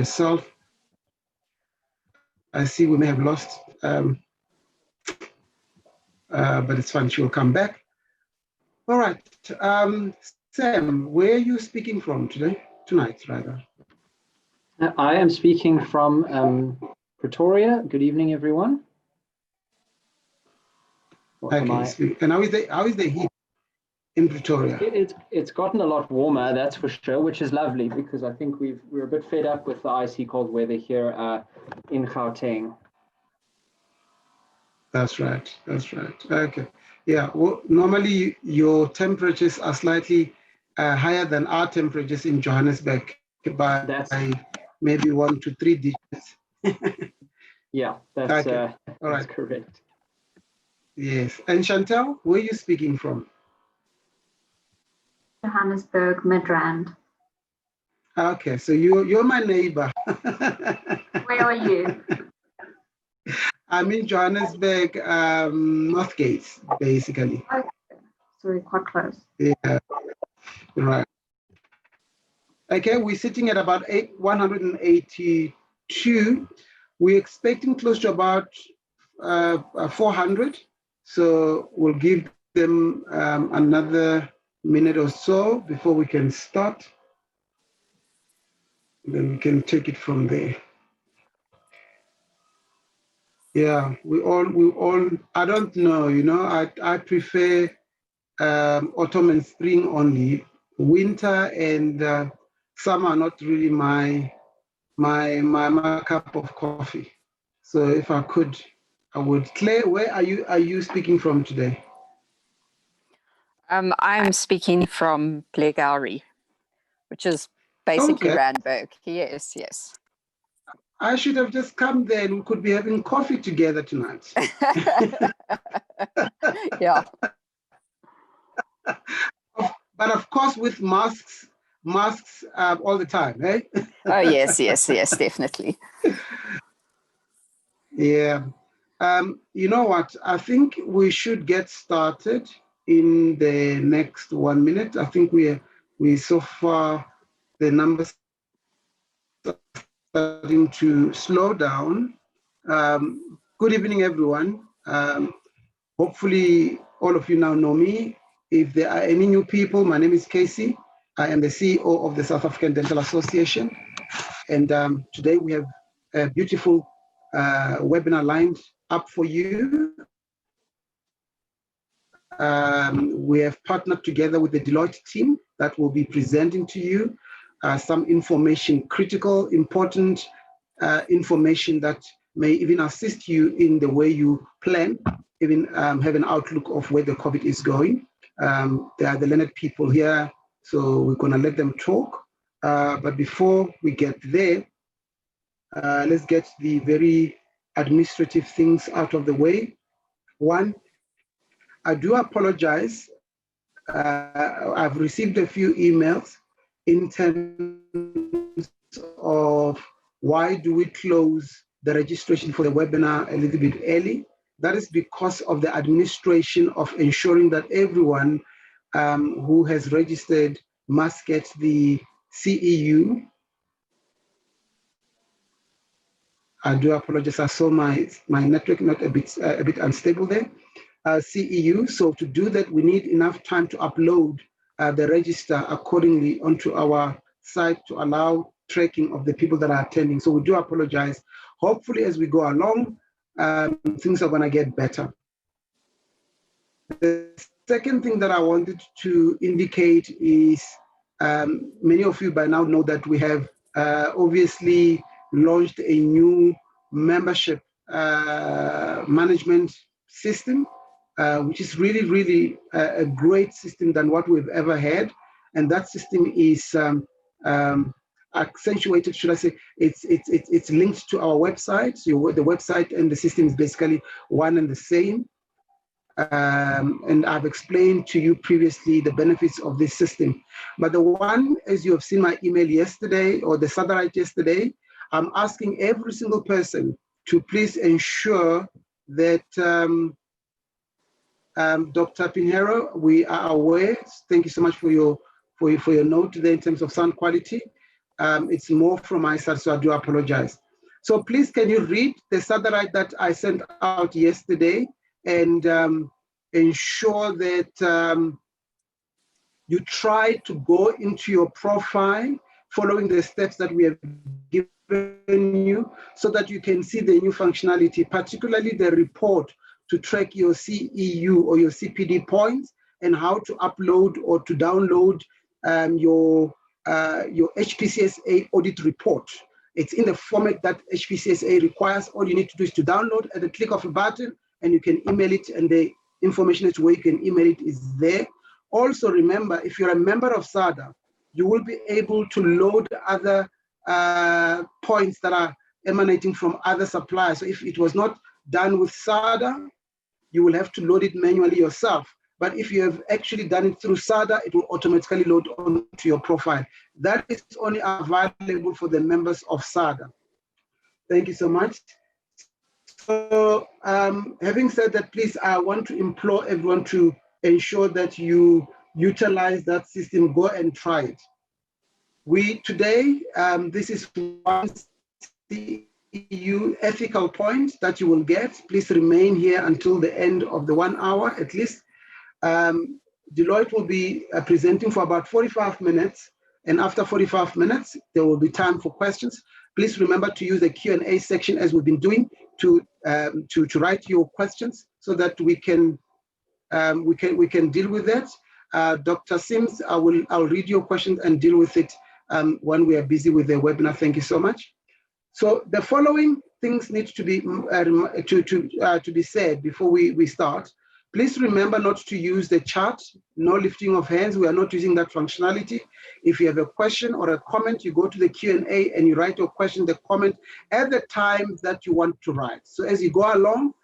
yourself. I see we may have lost, but it's fine. She will come back. All right. Sam, where are you speaking from tonight, rather? I am speaking from Pretoria. Good evening, everyone. Okay. And how is the heat in Pretoria? It's gotten a lot warmer, that's for sure, which is lovely because I think we're a bit fed up with the icy cold weather here in Gauteng. That's right. Okay. Yeah. Well, normally your temperatures are slightly higher than our temperatures in Johannesburg by maybe 1 to 3 digits. Yeah, that's, okay. All right. That's correct. Yes. And Chantel, where are you speaking from? Johannesburg, Midrand. Okay, so you're my neighbor. Where are you? I'm in Johannesburg, Northgate, basically. Okay, so we're quite close. Yeah, right. Okay, we're sitting at about 182. We're expecting close to about 400. So we'll give them another minute or so before we can start. Then we can take it from there. Yeah, we all, I don't know, I prefer autumn and spring only. Winter and summer are not really my cup of coffee. So if I could, I would. Claire, where are you speaking from today? I'm speaking from Blegauri, which is basically Randburg. Yes. I should have just come there and we could be having coffee together tonight. Yeah. But of course, with masks all the time, eh? Oh, yes, definitely. Yeah. You know what? I think we should get started in the next 1 minute. I think we so far, the numbers are starting to slow down. Good evening, everyone. Hopefully, all of you now know me. If there are any new people, my name is Casey. I am the CEO of the South African Dental Association. And today we have a beautiful webinar lined up for you. We have partnered together with the Deloitte team that will be presenting to you some information, critical, important information that may even assist you in the way you plan, even have an outlook of where the COVID is going. There are the learned people here, so we're going to let them talk. But before we get there, let's get the very administrative things out of the way. One, I do apologize. I've received a few emails in terms of why do we close the registration for the webinar a little bit early. That is because of the administration of ensuring that everyone who has registered must get the CEU. I do apologize. I saw my network not a bit unstable there. CEU. So to do that, we need enough time to upload the register accordingly onto our site to allow tracking of the people that are attending. So we do apologize. Hopefully, as we go along, things are going to get better. The second thing that I wanted to indicate is many of you by now know that we have obviously launched a new membership management system, which is really, really a great system than what we've ever had. And that system is accentuated, should I say, it's linked to our website. So the website and the system is basically one and the same. And I've explained to you previously the benefits of this system. But the one, as you have seen my email yesterday or the satellite yesterday, I'm asking every single person to please ensure that Dr. Pinheiro, we are aware. Thank you so much for your note there in terms of sound quality. It's more from my side, so I do apologize. So please, can you read the satellite that I sent out yesterday and ensure that you try to go into your profile following the steps that we have given you so that you can see the new functionality, particularly the report to track your CEU or your CPD points and how to upload or to download your HPCSA audit report. It's in the format that HPCSA requires. All you need to do is to download at the click of a button, and you can email it, and the information as to where you can email it is there. Also remember, if you're a member of SADA, you will be able to load other points that are emanating from other suppliers. So if it was not done with SADA, you will have to load it manually yourself. But if you have actually done it through SADA, it will automatically load onto your profile. That is only available for the members of SADA. Thank you so much. So having said that, please, I want to implore everyone to ensure that you utilize that system. Go and try it. Today, this is one CEU ethical point that you will get. Please remain here until the end of the 1 hour at least. Deloitte will be presenting for about 45 minutes, and after 45 minutes, there will be time for questions. Please remember to use the Q&A section as we've been doing to write your questions so that we can deal with that. Dr. Sims, I'll read your questions and deal with it when we are busy with the webinar. Thank you so much. So the following things need to be said before we start. Please remember not to use the chat, no lifting of hands. We are not using that functionality. If you have a question or a comment, you go to the Q&A and you write your question, the comment at the time that you want to write. So as you go along,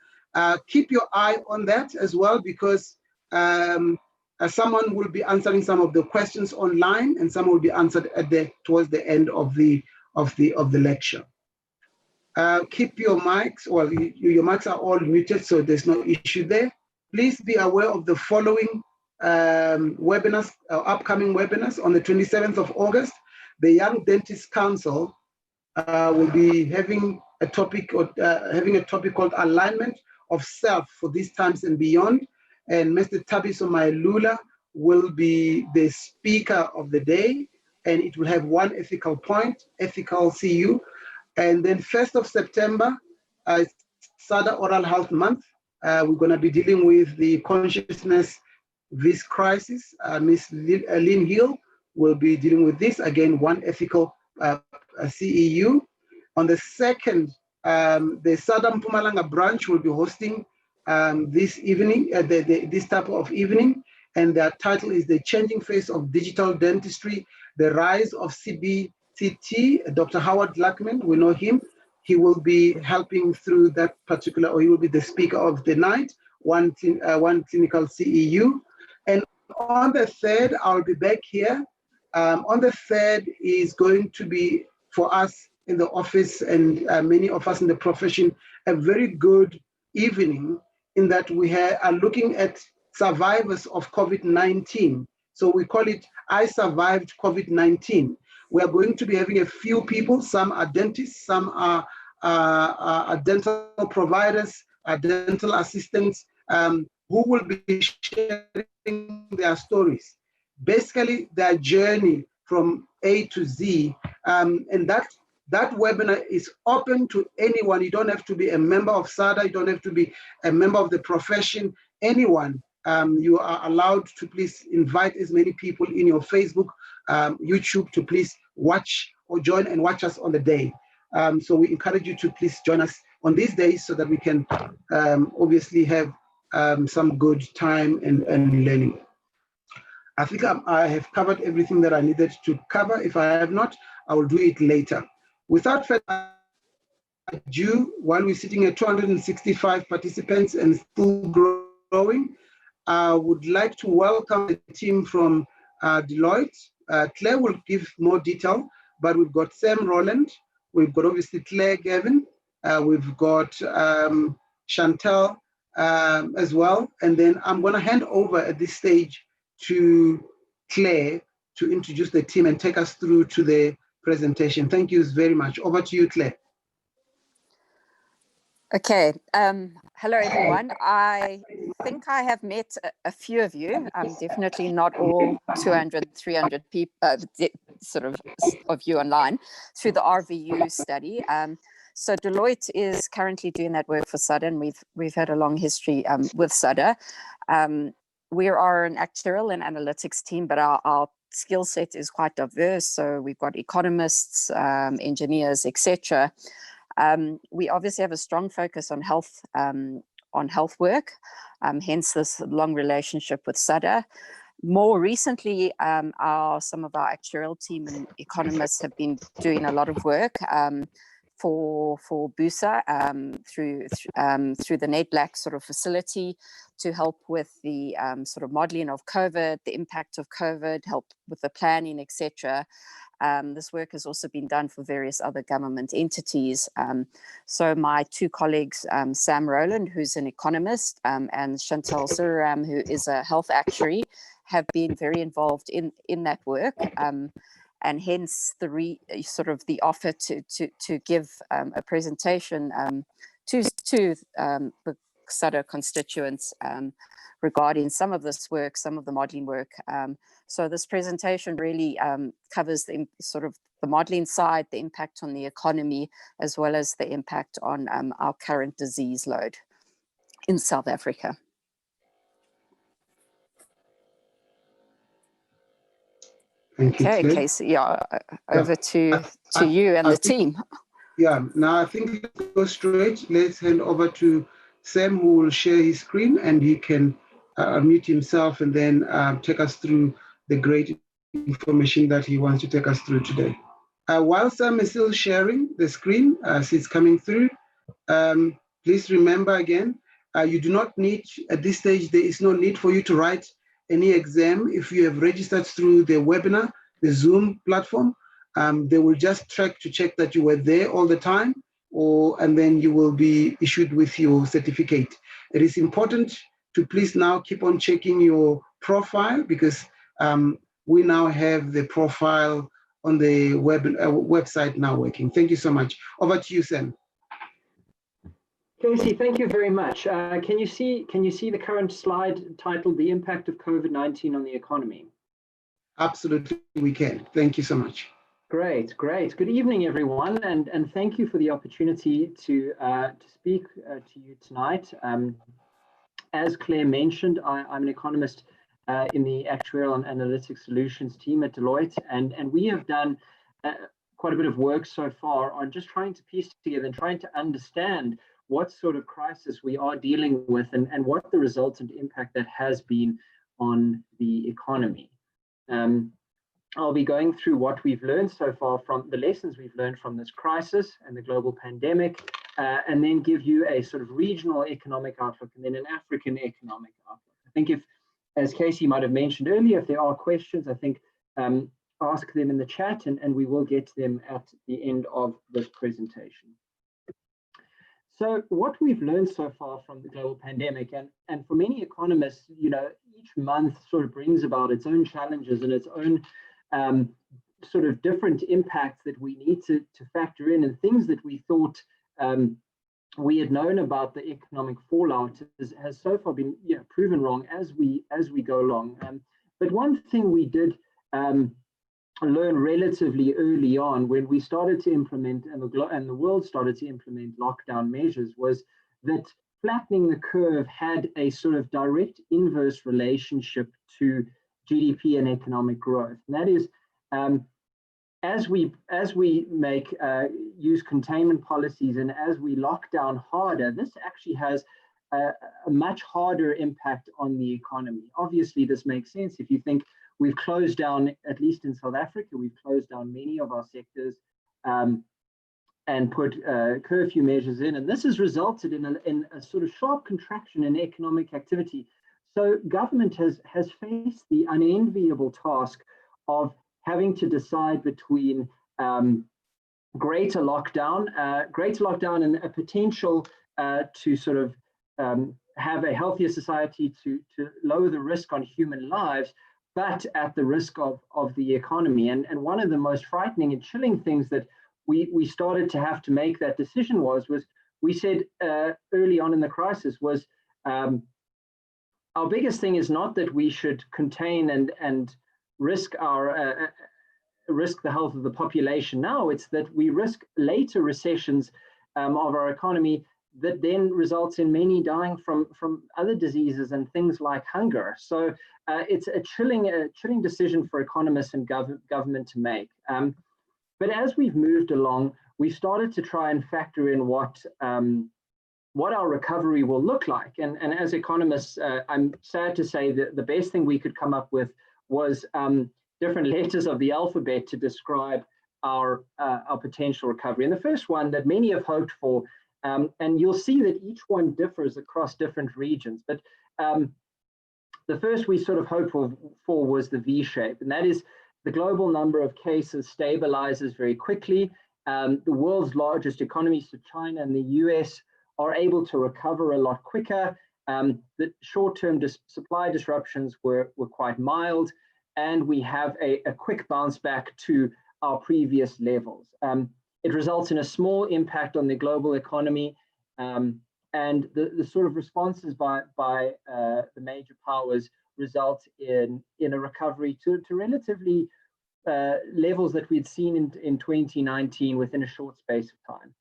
keep your eye on that as well, because someone will be answering some of the questions online, and some will be answered towards the end of the lecture. Keep your mics, well, your mics are all muted, so there's no issue there. Please be aware of the following webinars, upcoming webinars. On the 27th of August, the Young Dentists Council will be having a topic called Alignment of Self for these times and beyond. And Mr. Tabiso Mailula will be the speaker of the day, and it will have one ethical point, ethical CU. And then 1st of September, SADA Oral Health Month. We're going to be dealing with the consciousness this crisis. Ms. Lynn Hill will be dealing with this. Again, one ethical CEU. On the 2nd, the SADA Mpumalanga branch will be hosting this evening, this type of evening, and their title is The Changing Face of Digital Dentistry, the Rise of CBCT. Dr. Howard Lackman, we know him. He will be helping through that particular, or he will be the speaker of the night, one clinical CEU. And on the 3rd, I'll be back here. On the 3rd is going to be, for us in the office and many of us in the profession, a very good evening, in that we are looking at survivors of COVID-19. So we call it I Survived COVID-19. We are going to be having a few people. Some are dentists, some are dental providers, dental assistants, who will be sharing their stories. Basically, their journey from A to Z. And that webinar is open to anyone. You don't have to be a member of SADA. You don't have to be a member of the profession. Anyone. You are allowed to please invite as many people in your Facebook, YouTube, to please watch or join and watch us on the day. So we encourage you to please join us on these days so that we can obviously have some good time and learning. I think I have covered everything that I needed to cover. If I have not, I will do it later. Without further ado, while we're sitting at 265 participants and still growing, I would like to welcome the team from Deloitte. Claire will give more detail, but we've got Sam Rowland, we've got obviously Claire Gavin, we've got Chantel as well. And then I'm going to hand over at this stage to Claire to introduce the team and take us through to the presentation. Thank you very much. Over to you, Claire. Okay. Hello, everyone. I think I have met a few of you. Definitely not all 200, 300 people, of you online through the RVU study. So Deloitte is currently doing that work for SUDA, and we've had a long history with SUDA. We are an actuarial and analytics team, but our skill set is quite diverse. So we've got economists, engineers, etc. We obviously have a strong focus on health work, hence this long relationship with SUDA. More recently, some of our actuarial team and economists have been doing a lot of work for BUSA through the NEDBLAC sort of facility to help with the sort of modeling of COVID, the impact of COVID, help with the planning, etc. This work has also been done for various other government entities. So my two colleagues, Sam Rowland, who's an economist, and Chantal Suram, who is a health actuary, have been very involved in that work. And hence the offer to give a presentation to the SUDA constituents regarding some of this work, some of the modelling work. So this presentation really covers the modelling side, the impact on the economy, as well as the impact on our current disease load in South Africa. Thank you, okay, Claire. Casey, over to you and the team. Yeah, now I think let's go straight. Let's hand over to Sam, who will share his screen, and he can unmute himself and then take us through the great information that he wants to take us through today. While Sam is still sharing the screen as it's coming through, please remember again, you do not need, at this stage, there is no need for you to write any exam. If you have registered through the webinar, the Zoom platform, they will just track to check that you were there all the time, and then you will be issued with your certificate. It is important to please now keep on checking your profile, because we now have the profile on the website now working. Thank you so much. Over to you, Sam. Casey, thank you very much. Can you see the current slide titled "The Impact of COVID-19 on the Economy"? Absolutely, we can. Thank you so much. Great. Good evening, everyone, and thank you for the opportunity to speak to you tonight. As Claire mentioned, I'm an economist in the Actuarial and Analytics Solutions team at Deloitte, and we have done quite a bit of work so far on just trying to piece together and trying to understand what sort of crisis we are dealing with and what the resultant impact that has been on the economy. I'll be going through what we've learned so far from the lessons we've learned from this crisis and the global pandemic, and then give you a sort of regional economic outlook and then an African economic outlook. I think as Casey might have mentioned earlier, if there are questions, I think ask them in the chat and we will get to them at the end of this presentation. So what we've learned so far from the global pandemic, and for many economists, each month sort of brings about its own challenges and its own sort of different impacts that we need to factor in, and things that we thought we had known about the economic fallout has so far been proven wrong as we go along. But one thing we did learn relatively early on when we started to implement and the world started to implement lockdown measures was that flattening the curve had a sort of direct inverse relationship to GDP and economic growth. And that is, as we use containment policies and as we lock down harder, this actually has a much harder impact on the economy. Obviously, this makes sense if you think we've closed down, at least in South Africa, we've closed down many of our sectors and put curfew measures in, and this has resulted in a sort of sharp contraction in economic activity. So government has faced the unenviable task of having to decide between greater lockdown and a potential to sort of have a healthier society to lower the risk on human lives, but at the risk of the economy. And one of the most frightening and chilling things that we started to have to make that decision was we said early on in the crisis was our biggest thing is not that we should contain and risk risk the health of the population now. It's that we risk later recessions of our economy that then results in many dying from other diseases and things like hunger. So it's a chilling decision for economists and government to make. But as we've moved along, we've started to try and factor in what our recovery will look like. And as economists, I'm sad to say that the best thing we could come up with was different letters of the alphabet to describe our potential recovery. And the first one that many have hoped for, and you'll see that each one differs across different regions, but the first we sort of hoped for was the V shape, and that is the global number of cases stabilizes very quickly. The world's largest economies, so China and the US, are able to recover a lot quicker. The short-term supply disruptions were quite mild, and we have a quick bounce back to our previous levels. It results in a small impact on the global economy, and the sort of responses by the major powers result in a recovery to relatively levels that we'd seen in 2019 within a short space of time.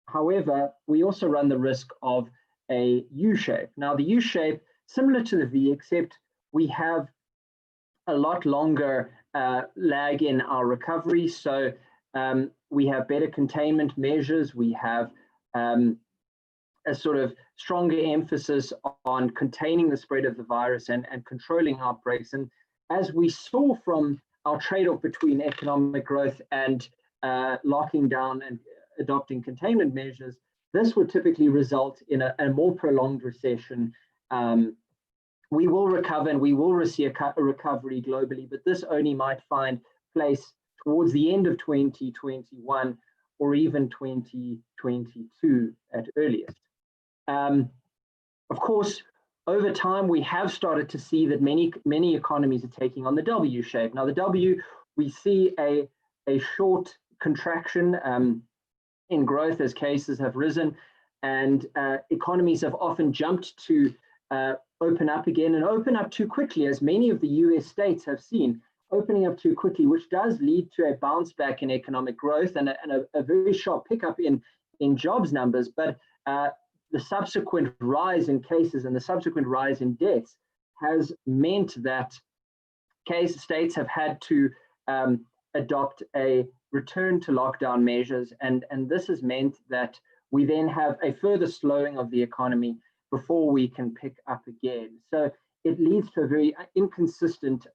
However, we also run the risk of a U-shape. Now, the U-shape, similar to the V, except we have a lot longer lag in our recovery. So we have better containment measures. We have a sort of stronger emphasis on containing the spread of the virus and controlling outbreaks. And as we saw from our trade-off between economic growth and locking down and adopting containment measures, this would typically result in a more prolonged recession. We will recover and we will receive a recovery globally, but this only might find place towards the end of 2021 or even 2022 at earliest. Of course, over time, we have started to see that many economies are taking on the W shape. Now, the W, we see a short contraction in growth as cases have risen, and economies have often jumped to open up again and open up too quickly, as many of the US states have seen, opening up too quickly, which does lead to a bounce back in economic growth and a very sharp pickup in jobs numbers. But the subsequent rise in cases and the subsequent rise in deaths has meant that states have had to adopt a return to lockdown measures, and this has meant that we then have a further slowing of the economy before we can pick up again. So it leads to a very inconsistent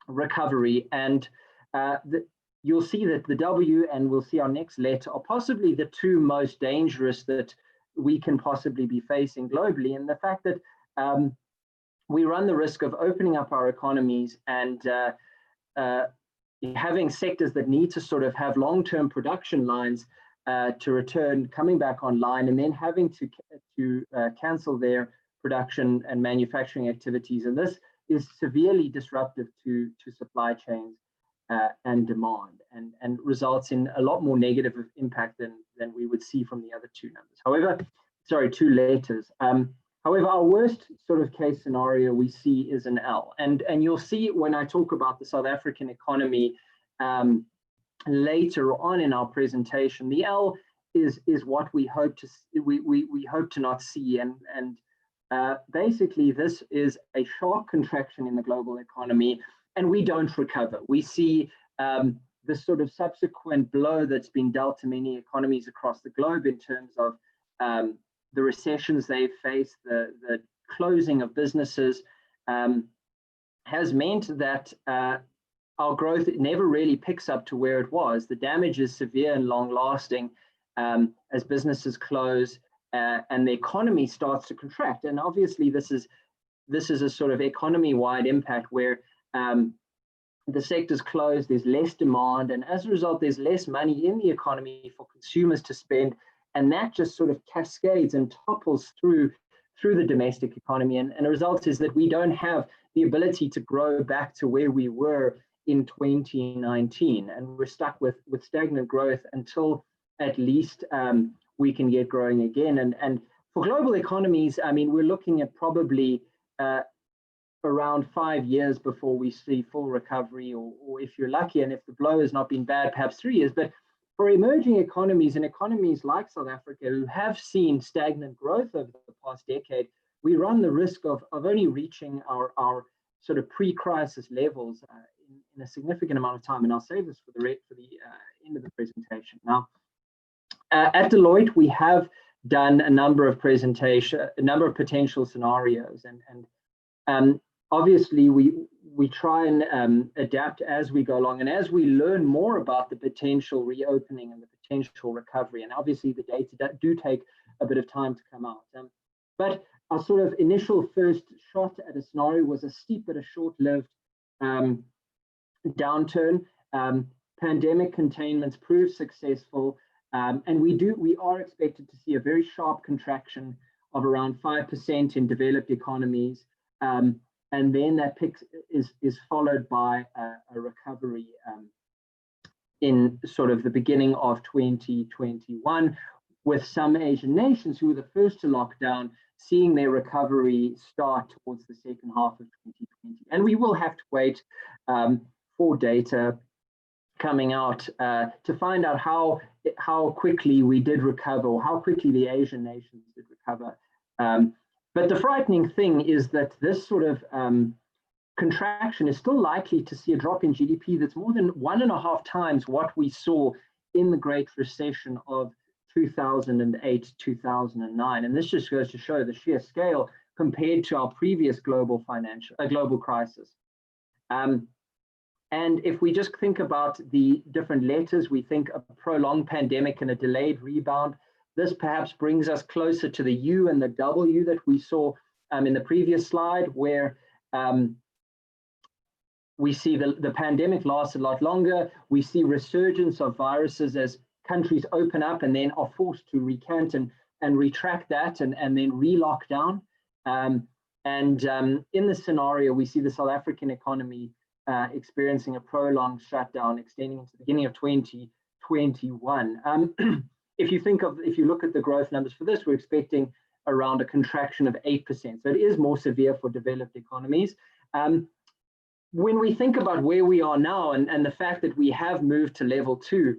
recovery, and you'll see that the W, and we'll see our next letter, are possibly the two most dangerous that we can possibly be facing globally. And the fact that we run the risk of opening up our economies and having sectors that need to sort of have long-term production lines to return, coming back online, and then having to cancel their production and manufacturing activities. And this is severely disruptive to supply chains and demand, and results in a lot more negative impact than we would see from the other two numbers. However, sorry, two letters. However, our worst sort of case scenario we see is an L, and you'll see when I talk about the South African economy later on in our presentation. The L is what we hope to not see, and basically this is a sharp contraction in the global economy, and we don't recover. We see the sort of subsequent blow that's been dealt to many economies across the globe in terms of the recessions they've faced, the closing of businesses, has meant that our growth never really picks up to where it was. The damage is severe and long-lasting as businesses close and the economy starts to contract. And obviously, this is a sort of economy-wide impact where the sector's closed, there's less demand, and as a result, there's less money in the economy for consumers to spend, and that just sort of cascades and topples through the domestic economy. And the result is that we don't have the ability to grow back to where we were in 2019. And we're stuck with stagnant growth until at least we can get growing again. And for global economies, I mean, we're looking at probably around 5 years before we see full recovery, or if you're lucky, and if the blow has not been bad, perhaps 3 years. But for emerging economies and economies like South Africa, who have seen stagnant growth over the past decade, we run the risk of only reaching our sort of pre-crisis levels in a significant amount of time. And I'll save this for the end of the presentation. Now, at Deloitte, we have done a number of potential scenarios, and obviously we try and adapt as we go along, and as we learn more about the potential reopening and the potential recovery, and obviously the data do take a bit of time to come out. But our sort of initial first shot at a scenario was a steep but a short-lived downturn. Pandemic containments proved successful, and we are expected to see a very sharp contraction of around 5% in developed economies. And then that is followed by a recovery in sort of the beginning of 2021, with some Asian nations who were the first to lock down seeing their recovery start towards the second half of 2020. And we will have to wait for data coming out to find out how quickly we did recover, or how quickly the Asian nations did recover. But the frightening thing is that this sort of contraction is still likely to see a drop in GDP that's more than 1.5 times what we saw in the Great Recession of 2008-2009. And this just goes to show the sheer scale compared to our previous global crisis. And if we just think about the different letters, we think a prolonged pandemic and a delayed rebound. This perhaps brings us closer to the U and the W that we saw in the previous slide, where we see the pandemic lasts a lot longer. We see resurgence of viruses as countries open up and then are forced to recant and retract that and then re-lock down. In this scenario, we see the South African economy experiencing a prolonged shutdown extending into the beginning of 2021. If you look at the growth numbers for this, we're expecting around a contraction of 8%. So it is more severe for developed economies. When we think about where we are now and the fact that we have moved to level 2,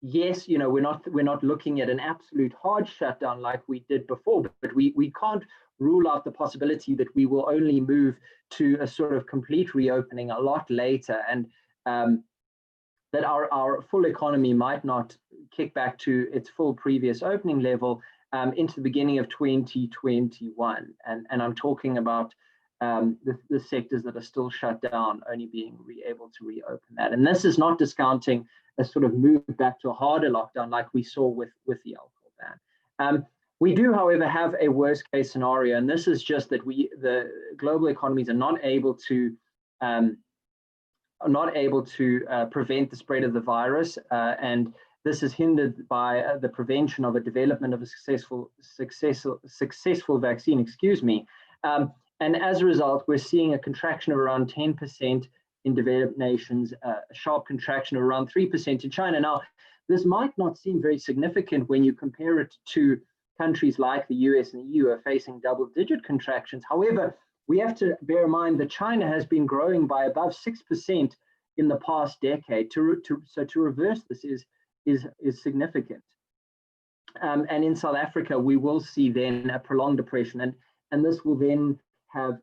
yes, you know, we're not looking at an absolute hard shutdown like we did before, but we can't rule out the possibility that we will only move to a sort of complete reopening a lot later, and that our full economy might not kick back to its full previous opening level into the beginning of 2021. And I'm talking about the sectors that are still shut down only being able to reopen that. And this is not discounting a sort of move back to a harder lockdown like we saw with the alcohol ban. We do, however, have a worst case scenario, and this is just that the global economies are not able to prevent the spread of the virus, and this is hindered by the prevention of a development of a successful vaccine, and as a result, we're seeing a contraction of around 10% in developed nations, a sharp contraction of around 3% in China. Now, this might not seem very significant when you compare it to countries like the US and the EU are facing double-digit contractions. However, we have to bear in mind that China has been growing by above 6% in the past decade. So to reverse this is significant. And in South Africa, we will see then a prolonged depression, and this will then have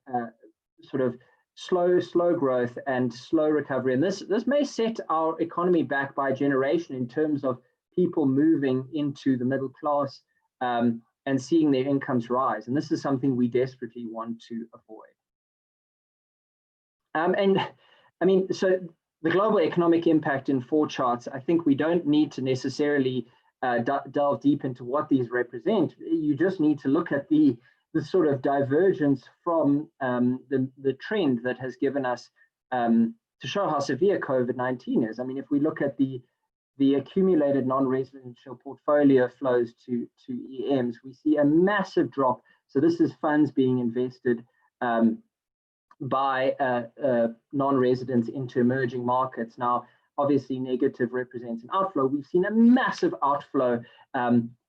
sort of slow growth and slow recovery. And this may set our economy back by a generation in terms of people moving into the middle class and seeing their incomes rise. And this is something we desperately want to avoid. And I mean, so the global economic impact in 4 charts, I think we don't need to necessarily delve deep into what these represent. You just need to look at the sort of divergence from the trend that has given us to show how severe COVID-19 is. I mean, if we look at the accumulated non-residential portfolio flows to EMs, we see a massive drop. So this is funds being invested by non-residents into emerging markets. Now, obviously, negative represents an outflow. We've seen a massive outflow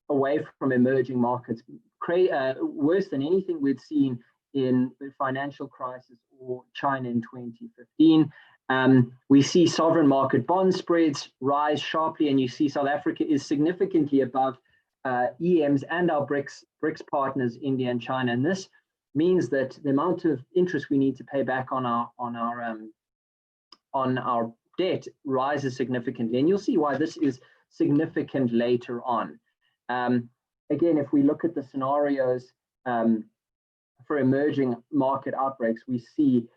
away from emerging markets, worse than anything we'd seen in the financial crisis or China in 2015. We see sovereign market bond spreads rise sharply, and you see South Africa is significantly above EMs and our BRICS partners, India and China. And this means that the amount of interest we need to pay back on our debt rises significantly, and you'll see why this is significant later on. Again, if we look at the scenarios for emerging market outbreaks, we see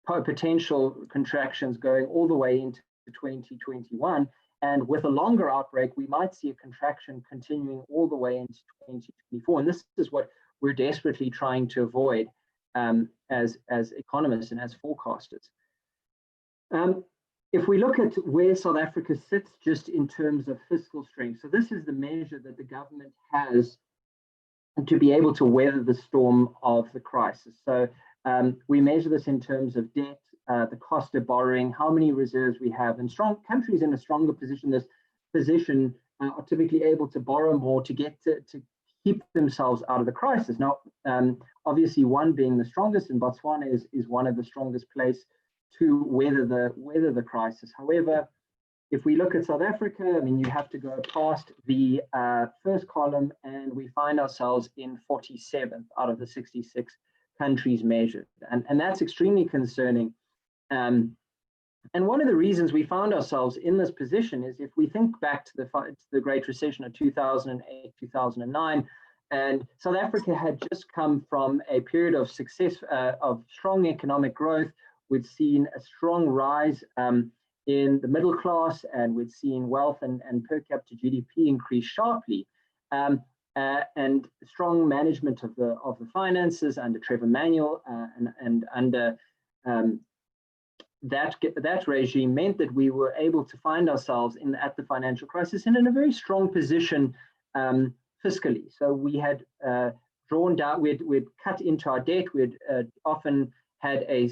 potential contractions going all the way into 2021. And with a longer outbreak, we might see a contraction continuing all the way into 2024. And this is what we're desperately trying to avoid as economists and as forecasters. If we look at where South Africa sits just in terms of fiscal strength, so this is the measure that the government has to be able to weather the storm of the crisis. So we measure this in terms of debt, the cost of borrowing, how many reserves we have, and strong countries in a stronger position are typically able to borrow more to get to keep themselves out of the crisis. Now, obviously, one being the strongest, and Botswana is one of the strongest places to weather the crisis. However, if we look at South Africa, I mean, you have to go past the first column, and we find ourselves in 47th out of the 66 countries measured, and that's extremely concerning. And one of the reasons we found ourselves in this position is if we think back to the Great Recession of 2008, 2009, and South Africa had just come from a period of success, of strong economic growth. We'd seen a strong rise in the middle class, and we'd seen wealth and per capita GDP increase sharply, and strong management of the finances under Trevor Manuel and under that regime meant that we were able to find ourselves at the financial crisis and in a very strong position fiscally. So we had drawn down, we'd cut into our debt, we'd often had a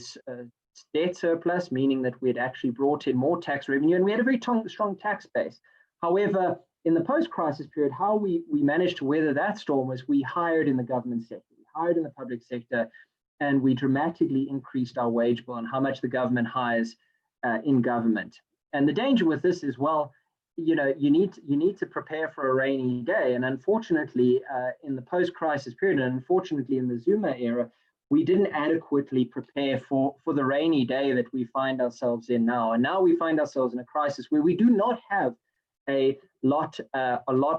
debt surplus, meaning that we had actually brought in more tax revenue, and we had a very strong tax base. However, in the post-crisis period, how we managed to weather that storm was we hired in the government sector, we hired in the public sector, and we dramatically increased our wage bill and how much the government hires in government. And the danger with this is, well, you know, you need to prepare for a rainy day. And unfortunately, in the post-crisis period, and unfortunately in the Zuma era, we didn't adequately prepare for the rainy day that we find ourselves in now. And now we find ourselves in a crisis where we do not have a lot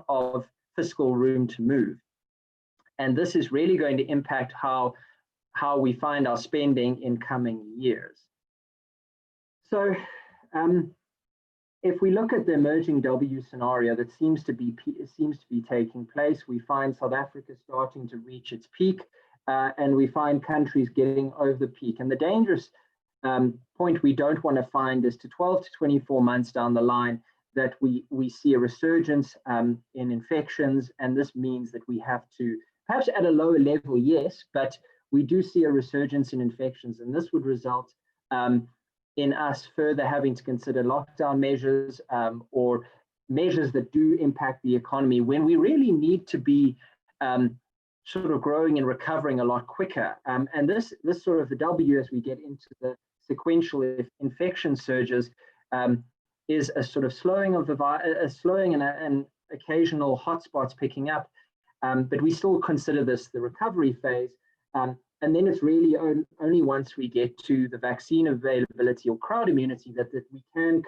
of fiscal room to move. And this is really going to impact how we find our spending in coming years. So if we look at the emerging W scenario that seems to be taking place, we find South Africa starting to reach its peak, and we find countries getting over the peak. And the dangerous point we don't want to find is to 12 to 24 months down the line that we see a resurgence in infections, and this means that we have to, perhaps at a lower level, yes, but we do see a resurgence in infections, and this would result in us further having to consider lockdown measures or measures that do impact the economy when we really need to be sort of growing and recovering a lot quicker. And this sort of the W, as we get into the sequential infection surges, is a sort of slowing of a slowing and occasional hotspots picking up, but we still consider this the recovery phase. And then it's really only once we get to the vaccine availability or crowd immunity that we can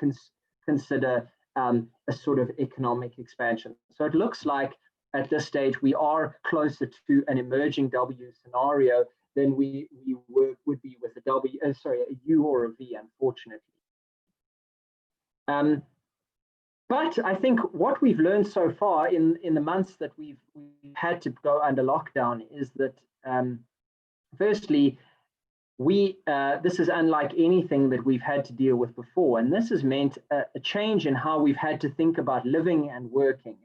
consider a sort of economic expansion. So it looks like at this stage we are closer to an emerging W scenario than we would be with a U or a V, unfortunately. But I think what we've learned so far in the months that we've had to go under lockdown is that firstly, this is unlike anything that we've had to deal with before, and this has meant a change in how we've had to think about living and working.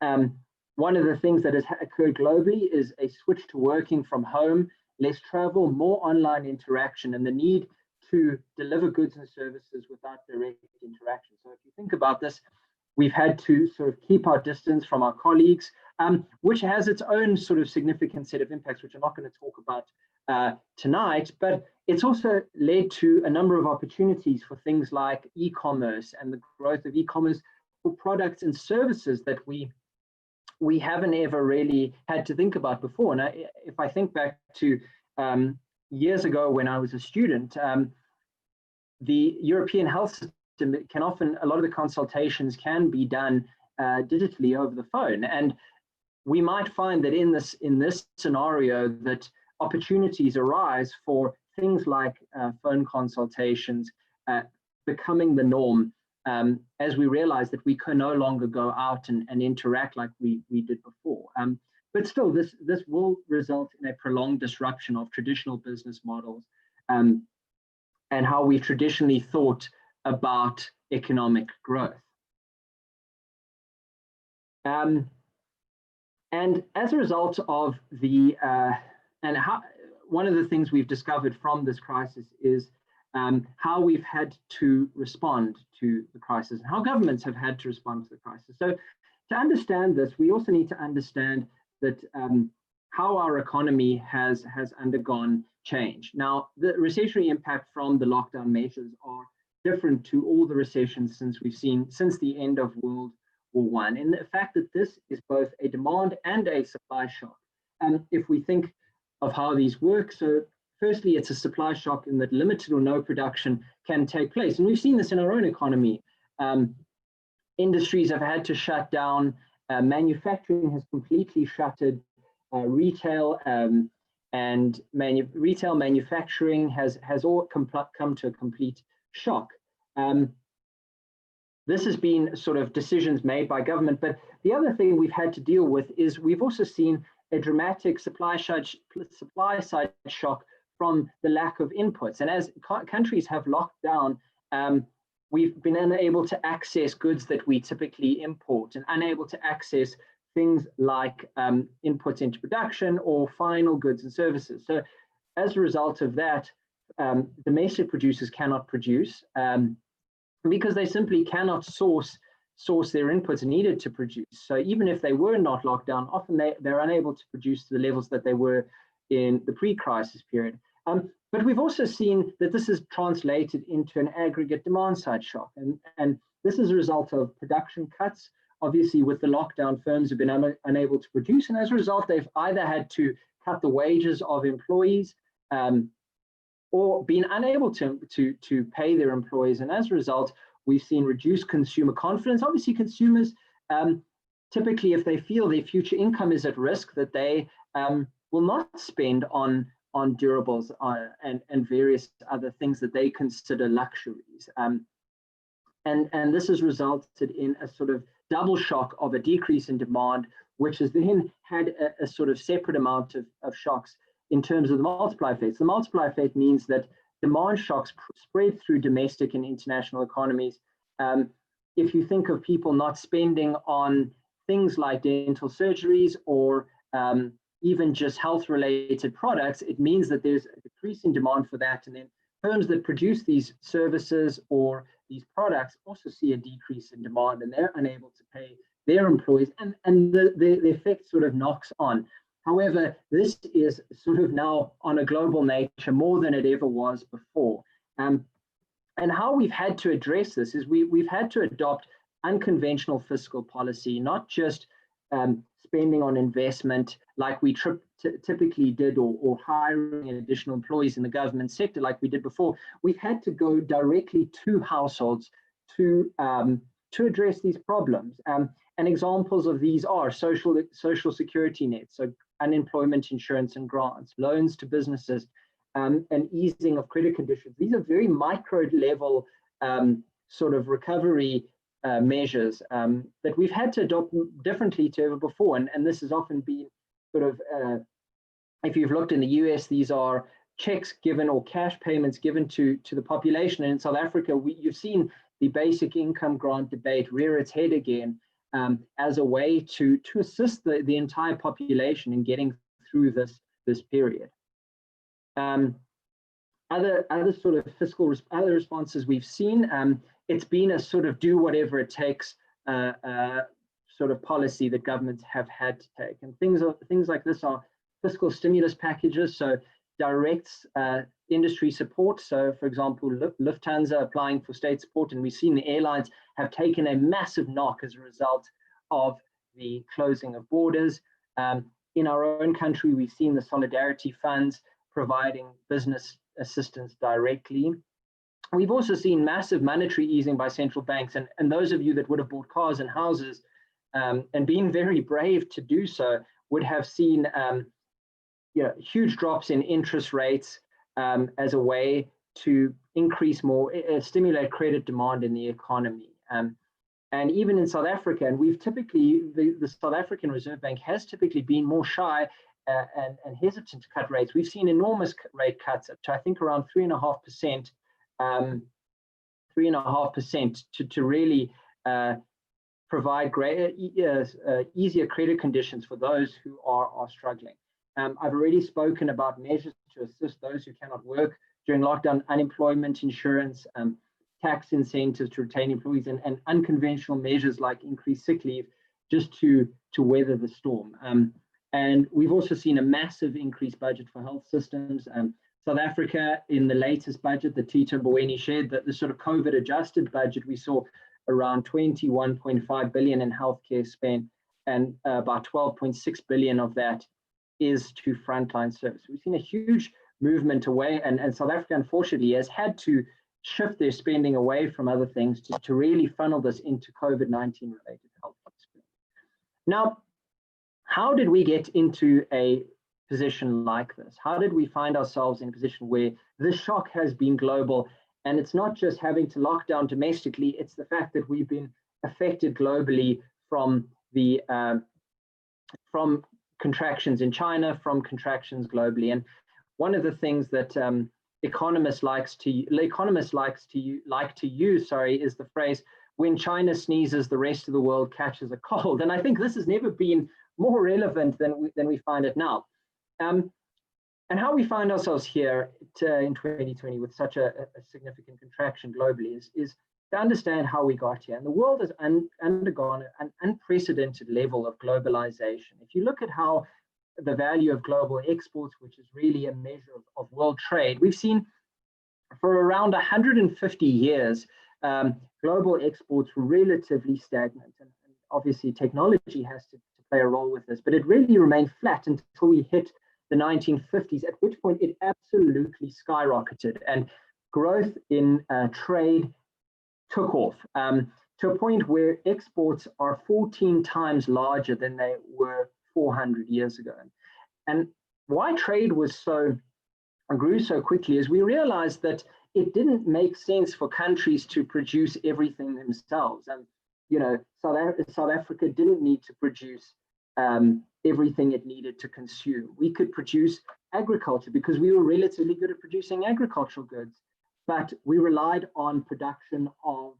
And one of the things that has occurred globally is a switch to working from home less travel, more online interaction, and the need to deliver goods and services without direct interaction. So if you think about this, we've had to sort of keep our distance from our colleagues, which has its own sort of significant set of impacts, which I'm not going to talk about tonight, but it's also led to a number of opportunities for things like e-commerce and the growth of e-commerce for products and services that we haven't ever really had to think about before. And if I think back to years ago when I was a student, the European health system can often, a lot of the consultations can be done digitally over the phone. And we might find that in this scenario that opportunities arise for things like phone consultations becoming the norm, as we realize that we can no longer go out and interact like we did before. But still, this will result in a prolonged disruption of traditional business models and how we've traditionally thought about economic growth. And as a result of one of the things we've discovered from this crisis is how we've had to respond to the crisis and how governments have had to respond to the crisis. So to understand this, we also need to understand that how our economy has undergone change. Now, the recessionary impact from the lockdown measures are different to all the recessions we've seen since the end of World War I, and the fact that this is both a demand and a supply shock. And if we think of how these work, so firstly, it's a supply shock in that limited or no production can take place. And we've seen this in our own economy. Industries have had to shut down, manufacturing has completely shuttered, retail and retail manufacturing has all come to a complete shock. This has been sort of decisions made by government, but the other thing we've had to deal with is we've also seen a dramatic supply side shock from the lack of inputs. And as countries have locked down, we've been unable to access goods that we typically import and unable to access things like inputs into production or final goods and services. So as a result of that, domestic producers cannot produce because they simply cannot source their inputs needed to produce. So even if they were not locked down, often they're unable to produce to the levels that they were in the pre-crisis period. But we've also seen that this is translated into an aggregate demand side shock. And this is a result of production cuts. Obviously, with the lockdown, firms have been unable to produce. And as a result, they've either had to cut the wages of employees or been unable to pay their employees. And as a result, we've seen reduced consumer confidence. Obviously, consumers, typically, if they feel their future income is at risk, that they will not spend on durables and various other things that they consider luxuries. And this has resulted in a sort of double shock of a decrease in demand, which has then had a sort of separate amount of shocks in terms of the multiplier effect. The multiplier effect means that demand shocks spread through domestic and international economies. If you think of people not spending on things like dental surgeries or even just health-related products, it means that there's a decrease in demand for that. And then firms that produce these services or these products also see a decrease in demand, and they're unable to pay their employees, and the effect sort of knocks on. However, this is sort of now on a global nature more than it ever was before. And how we've had to address this is we've had to adopt unconventional fiscal policy, not just spending on investment like we typically did, or hiring additional employees in the government sector like we did before. We've had to go directly to households to address these problems. And examples of these are social security nets, so unemployment insurance and grants, loans to businesses, and easing of credit conditions. These are very micro level sort of recovery measures that we've had to adopt differently to ever before. And this has often been sort of, if you've looked in the US, these are checks given or cash payments given to the population. And in South Africa, you've seen the basic income grant debate rear its head again as a way to assist the entire population in getting through this period. Other sort of fiscal other responses we've seen, it's been a sort of do whatever it takes sort of policy that governments have had to take. And things like this are fiscal stimulus packages, so directs industry support. So for example, Lufthansa applying for state support, and we've seen the airlines have taken a massive knock as a result of the closing of borders. In our own country, we've seen the solidarity funds providing business assistance directly. We've also seen massive monetary easing by central banks, and those of you that would have bought cars and houses and been very brave to do so would have seen huge drops in interest rates as a way to increase stimulate credit demand in the economy. And even in South Africa, and we've typically, the South African Reserve Bank has typically been more shy and hesitant to cut rates. We've seen enormous rate cuts up to, I think, around 3.5%, 3.5% to really provide easier credit conditions for those who are struggling. I've already spoken about measures to assist those who cannot work during lockdown: unemployment insurance, tax incentives to retain employees, and unconventional measures like increased sick leave, just to weather the storm. And we've also seen a massive increased budget for health systems. South Africa, in the latest budget that Tito Mboweni shared, that the sort of COVID adjusted budget, we saw around 21.5 billion in healthcare spend, and about 12.6 billion of that is to frontline service. We've seen a huge movement away, and South Africa, unfortunately, has had to shift their spending away from other things to really funnel this into COVID-19 related health spending. Now, how did we get into a position like this? How did we find ourselves in a position where this shock has been global? And it's not just having to lock down domestically, it's the fact that we've been affected globally from the from contractions in China, from contractions globally. And one of the things that economists like to use, is the phrase, when China sneezes, the rest of the world catches a cold. And I think this has never been more relevant than we find it now. And how we find ourselves here in 2020 with such a significant contraction globally is to understand how we got here. And the world has undergone an unprecedented level of globalization. If you look at how the value of global exports, which is really a measure of world trade, we've seen for around 150 years, global exports were relatively stagnant. And obviously technology has to play a role with this, but it really remained flat until we hit the 1950s, at which point it absolutely skyrocketed and growth in trade took off to a point where exports are 14 times larger than they were 400 years ago. And why trade grew so quickly is we realized that it didn't make sense for countries to produce everything themselves. And South Africa didn't need to produce everything it needed to consume. We could produce agriculture because we were relatively good at producing agricultural goods, but we relied on production of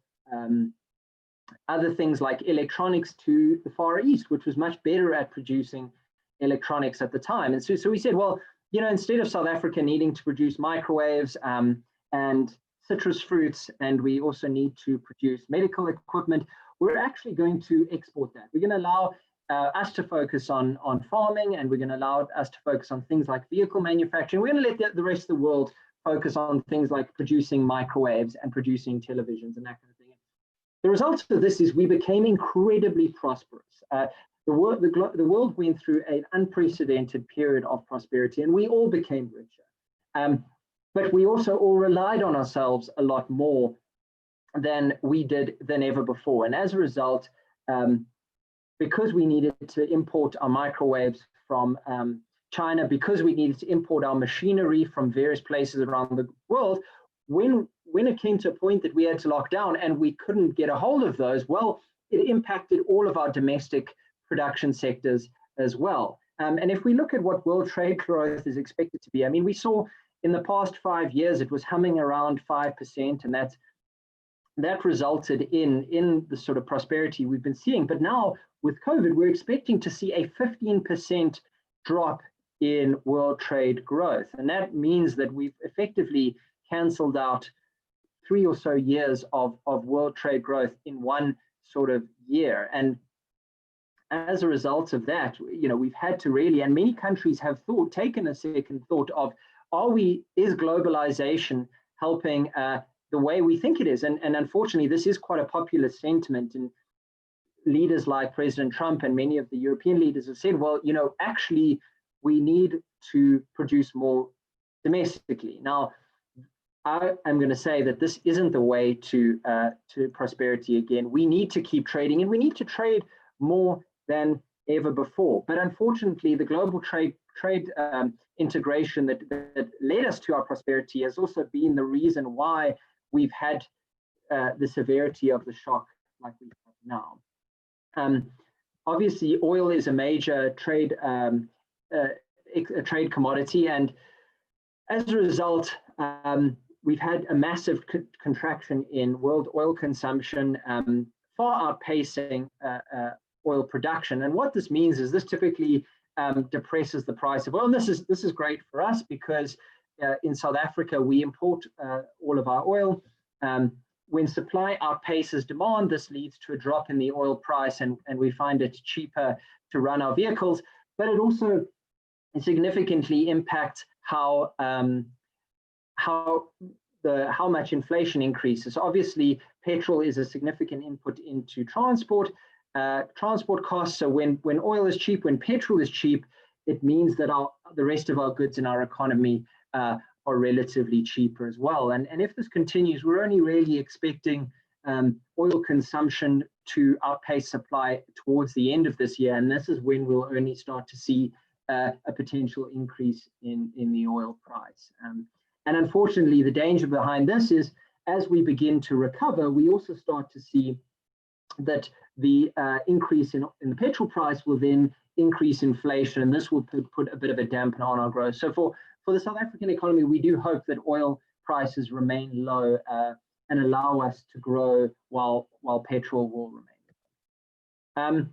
other things like electronics to the Far East, which was much better at producing electronics at the time. And so we said, well, instead of South Africa needing to produce microwaves and citrus fruits, and we also need to produce medical equipment, we're actually going to export that. We're going to allow us to focus on farming, and we're going to allow us to focus on things like vehicle manufacturing. We're going to let the rest of the world focus on things like producing microwaves and producing televisions and that kind of thing. The result of this is we became incredibly prosperous. The world went through an unprecedented period of prosperity, and we all became richer. But we also all relied on ourselves a lot more than ever before. And as a result, because we needed to import our microwaves from China, because we needed to import our machinery from various places around the world, when it came to a point that we had to lock down and we couldn't get a hold of those, well, it impacted all of our domestic production sectors as well. And if we look at what world trade growth is expected to be, I mean, we saw in the past 5 years, it was humming around 5%, and that resulted in the sort of prosperity we've been seeing. But now with COVID, we're expecting to see a 15% drop in world trade growth. And that means that we've effectively cancelled out 3 or so years of world trade growth in one sort of year. And as a result of that, we've had to really, and many countries have taken a second thought of, is globalization helping the way we think it is? And unfortunately, this is quite a popular sentiment, and leaders like President Trump and many of the European leaders have said, well, actually, we need to produce more domestically. Now, I am going to say that this isn't the way to prosperity again. We need to keep trading, and we need to trade more than ever before. But unfortunately, the global trade integration that led us to our prosperity has also been the reason why we've had the severity of the shock like we have now. Obviously, oil is a major trade commodity, and as a result, we've had a massive contraction in world oil consumption, far outpacing oil production. And what this means is this typically depresses the price of oil. And this is great for us because in South Africa, we import all of our oil. When supply outpaces demand, this leads to a drop in the oil price, and we find it cheaper to run our vehicles. But it also significantly impacts how much inflation increases. Obviously, petrol is a significant input into transport costs. So when oil is cheap, when petrol is cheap, it means that the rest of our goods in our economy are relatively cheaper as well. And if this continues, we're only really expecting oil consumption to outpace supply towards the end of this year. And this is when we'll only start to see a potential increase in the oil price. And unfortunately, the danger behind this is as we begin to recover, we also start to see that the increase in the petrol price will then increase inflation, and this will put a bit of a dampener on our growth. So for the South African economy, we do hope that oil prices remain low and allow us to grow while petrol will remain.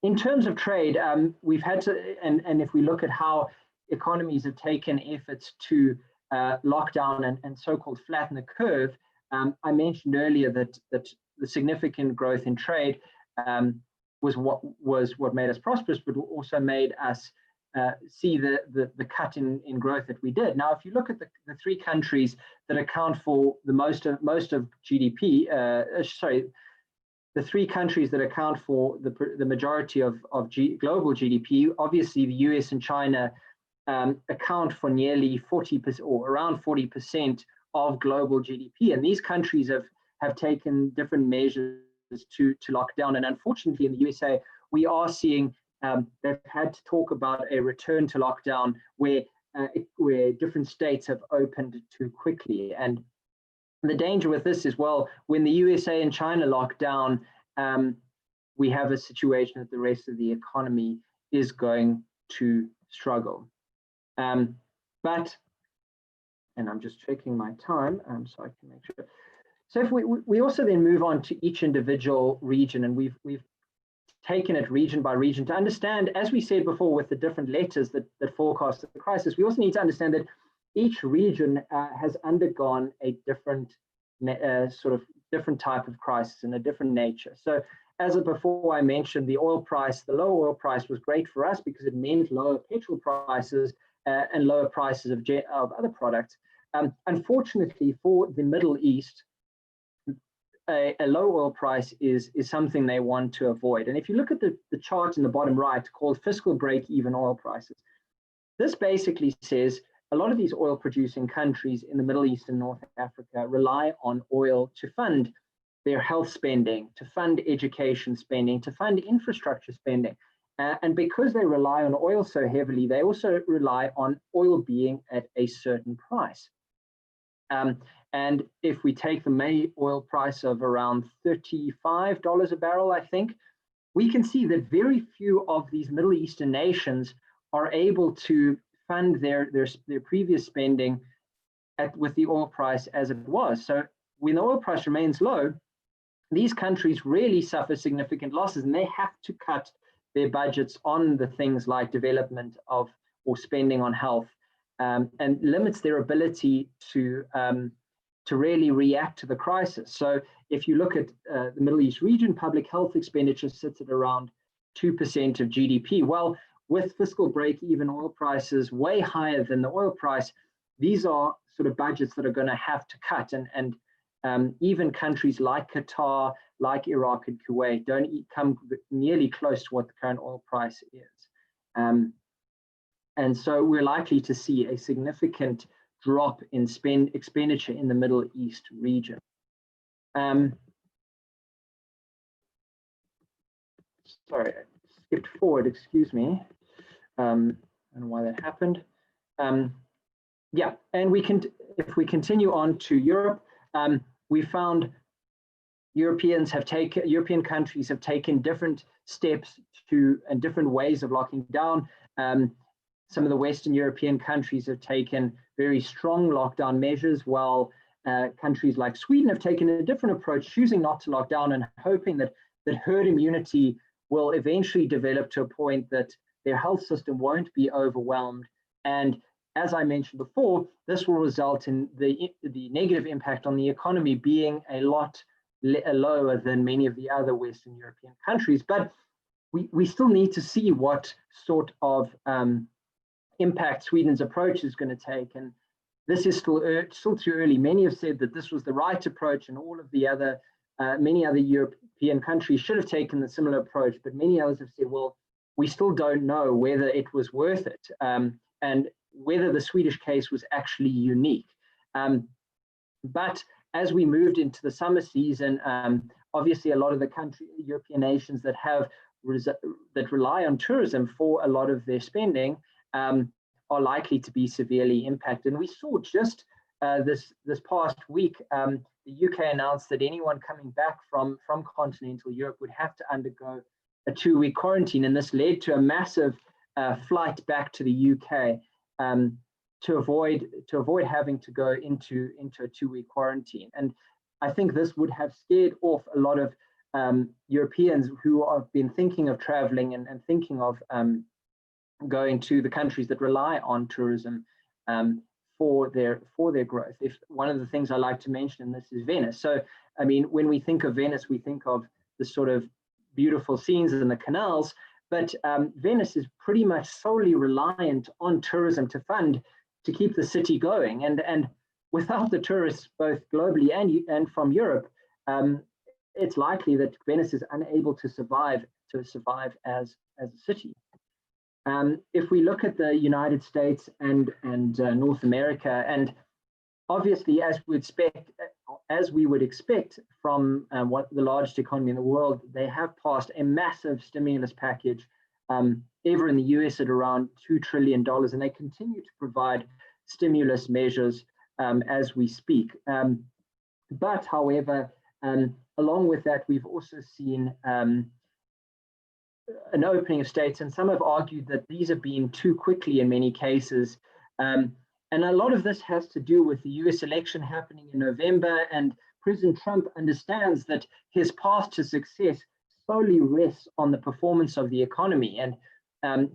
In terms of trade, we've had to, and if we look at how economies have taken efforts to lockdown and so-called flatten the curve, I mentioned earlier that the significant growth in trade was what made us prosperous, but also made us see the cut in growth that we did. Now, if you look at the 3 countries that account for the most of GDP, the 3 countries that account for the majority of global GDP, obviously the US and China account for nearly 40% or around 40% of global GDP, and these countries have taken different measures to lock down. And unfortunately, in the USA, we are seeing they've had to talk about a return to lockdown where different states have opened too quickly. And the danger with this is, well, when the USA and China lock down, we have a situation that the rest of the economy is going to struggle. But, and I'm just checking my time, so I can make sure. So if we also then move on to each individual region, and we've taken it region by region to understand, as we said before, with the different letters that forecast the crisis, we also need to understand that each region has undergone a different different type of crisis and a different nature. So as before I mentioned, the low oil price was great for us because it meant lower petrol prices and lower prices of other products. Unfortunately, for the Middle East, a low oil price is something they want to avoid. And if you look at the chart in the bottom right called fiscal break-even oil prices, this basically says a lot of these oil producing countries in the Middle East and North Africa rely on oil to fund their health spending, to fund education spending, to fund infrastructure spending. And because they rely on oil so heavily, they also rely on oil being at a certain price. And if we take the May oil price of around $35 a barrel, I think, we can see that very few of these Middle Eastern nations are able to fund their previous spending with the oil price as it was. So when the oil price remains low, these countries really suffer significant losses, and they have to cut their budgets on the things like development of or spending on health, and limits their ability to really react to the crisis. So if you look at the Middle East region, public health expenditure sits at around 2% of GDP. Well, with fiscal break-even oil prices way higher than the oil price, these are sort of budgets that are going to have to cut. And even countries like Qatar, like Iraq and Kuwait don't come nearly close to what the current oil price is. And so we're likely to see a significant drop in expenditure in the Middle East region. Sorry, I skipped forward, excuse me. I don't know why that happened. Yeah, and if we continue on to Europe, we found European countries have taken different steps and different ways of locking down. Some of the Western European countries have taken very strong lockdown measures, while countries like Sweden have taken a different approach, choosing not to lock down and hoping that herd immunity will eventually develop to a point that their health system won't be overwhelmed. And as I mentioned before, this will result in the negative impact on the economy being a lot lower than many of the other Western European countries. But we still need to see what sort of impact Sweden's approach is going to take. And this is still too early. Many have said that this was the right approach, and all of the other, many other European countries should have taken a similar approach. But many others have said, well, we still don't know whether it was worth it, and whether the Swedish case was actually unique. But as we moved into the summer season, obviously a lot of the European nations that rely on tourism for a lot of their spending are likely to be severely impacted. And we saw just this past week, the UK announced that anyone coming back from continental Europe would have to undergo a 2-week quarantine, and this led to a massive flight back to the UK to avoid having to go into a 2-week quarantine. And I think this would have scared off a lot of Europeans who have been thinking of traveling and thinking of going to the countries that rely on tourism for their growth. If one of the things I like to mention in this is Venice. So, I mean, when we think of Venice, we think of the sort of beautiful scenes in the canals, but Venice is pretty much solely reliant on tourism to keep the city going. And without the tourists, both globally and from Europe, it's likely that Venice is unable to survive as a city. If we look at the United States and North America, and obviously as we would expect from what the largest economy in the world, they have passed a massive stimulus package, ever in the US at around $2 trillion, and they continue to provide stimulus measures as we speak. But however, along with that, we've also seen an opening of states, and some have argued that these have been too quickly in many cases. And a lot of this has to do with the US election happening in November, and President Trump understands that his path to success solely rests on the performance of the economy, and